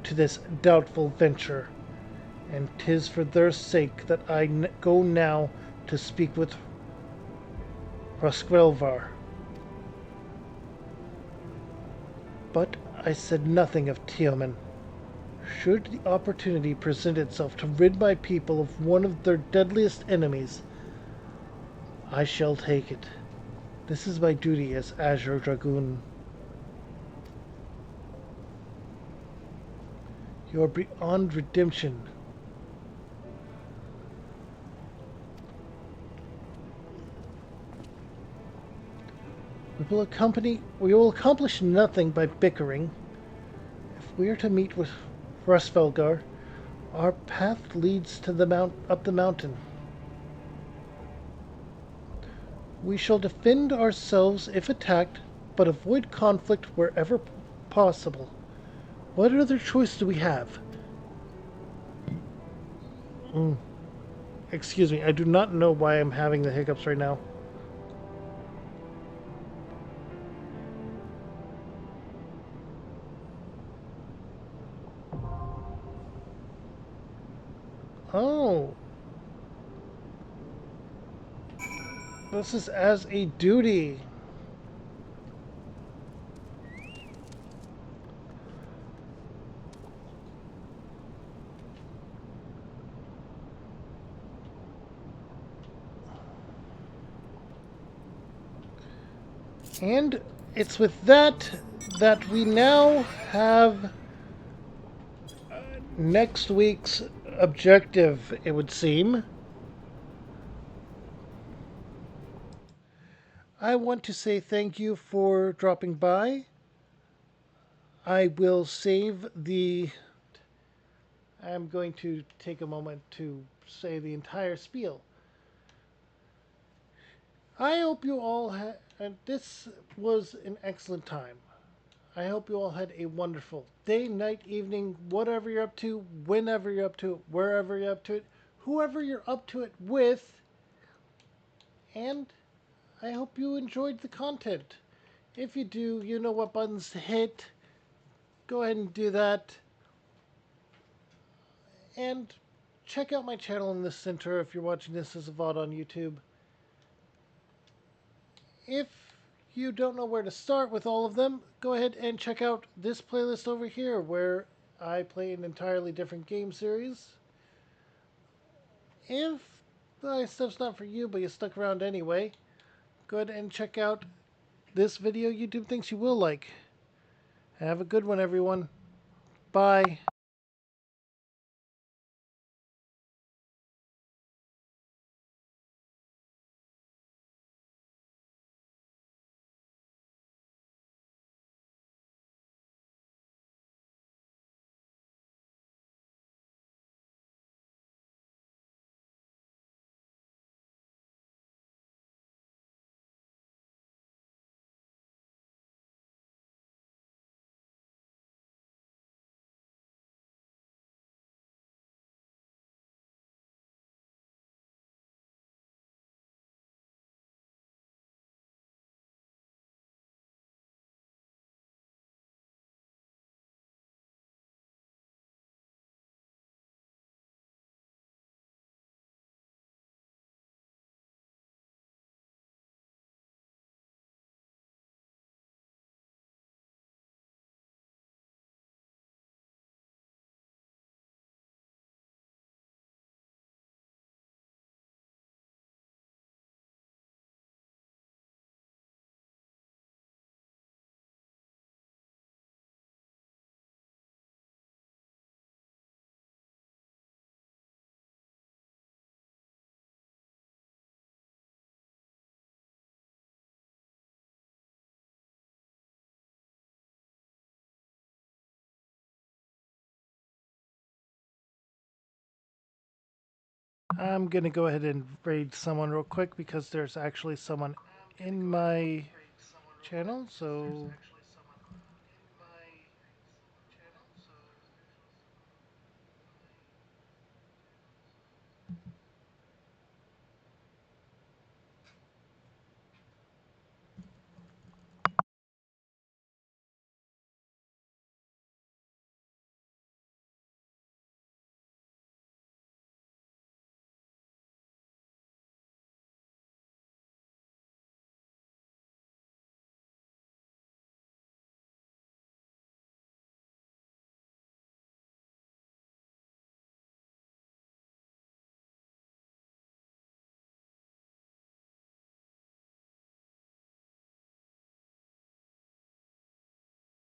to this doubtful venture, and 'tis for their sake that I go now to speak with Rosquelvar. But I said nothing of Teoman. Should the opportunity present itself to rid my people of one of their deadliest enemies, I shall take it. This is my duty as Azure Dragoon. You are beyond redemption. We will accomplish nothing by bickering. If we are to meet with Rosfelgar, our path leads to up the mountain. We shall defend ourselves if attacked, but avoid conflict wherever possible. What other choice do we have? Excuse me, I do not know why I'm having the hiccups right now. Oh. This is as a duty. And it's with that that we now have next week's objective, it would seem. I want to say thank you for dropping by. I will save the. I'm going to take a moment to say the entire spiel. I hope you all had. And this was an excellent time. I hope you all had a wonderful day, night, evening, whatever you're up to, whenever you're up to it, wherever you're up to it, whoever you're up to it with, and I hope you enjoyed the content. If you do, you know what buttons to hit. Go ahead and do that. And check out my channel in the center if you're watching this as a VOD on YouTube. If you don't know where to start with all of them, go ahead and check out this playlist over here where I play an entirely different game series. If my stuff's not for you, but you stuck around anyway, go ahead and check out this video YouTube thinks you will like. Have a good one, everyone. Bye. I'm gonna go ahead and raid someone real quick because there's actually someone in my channel, so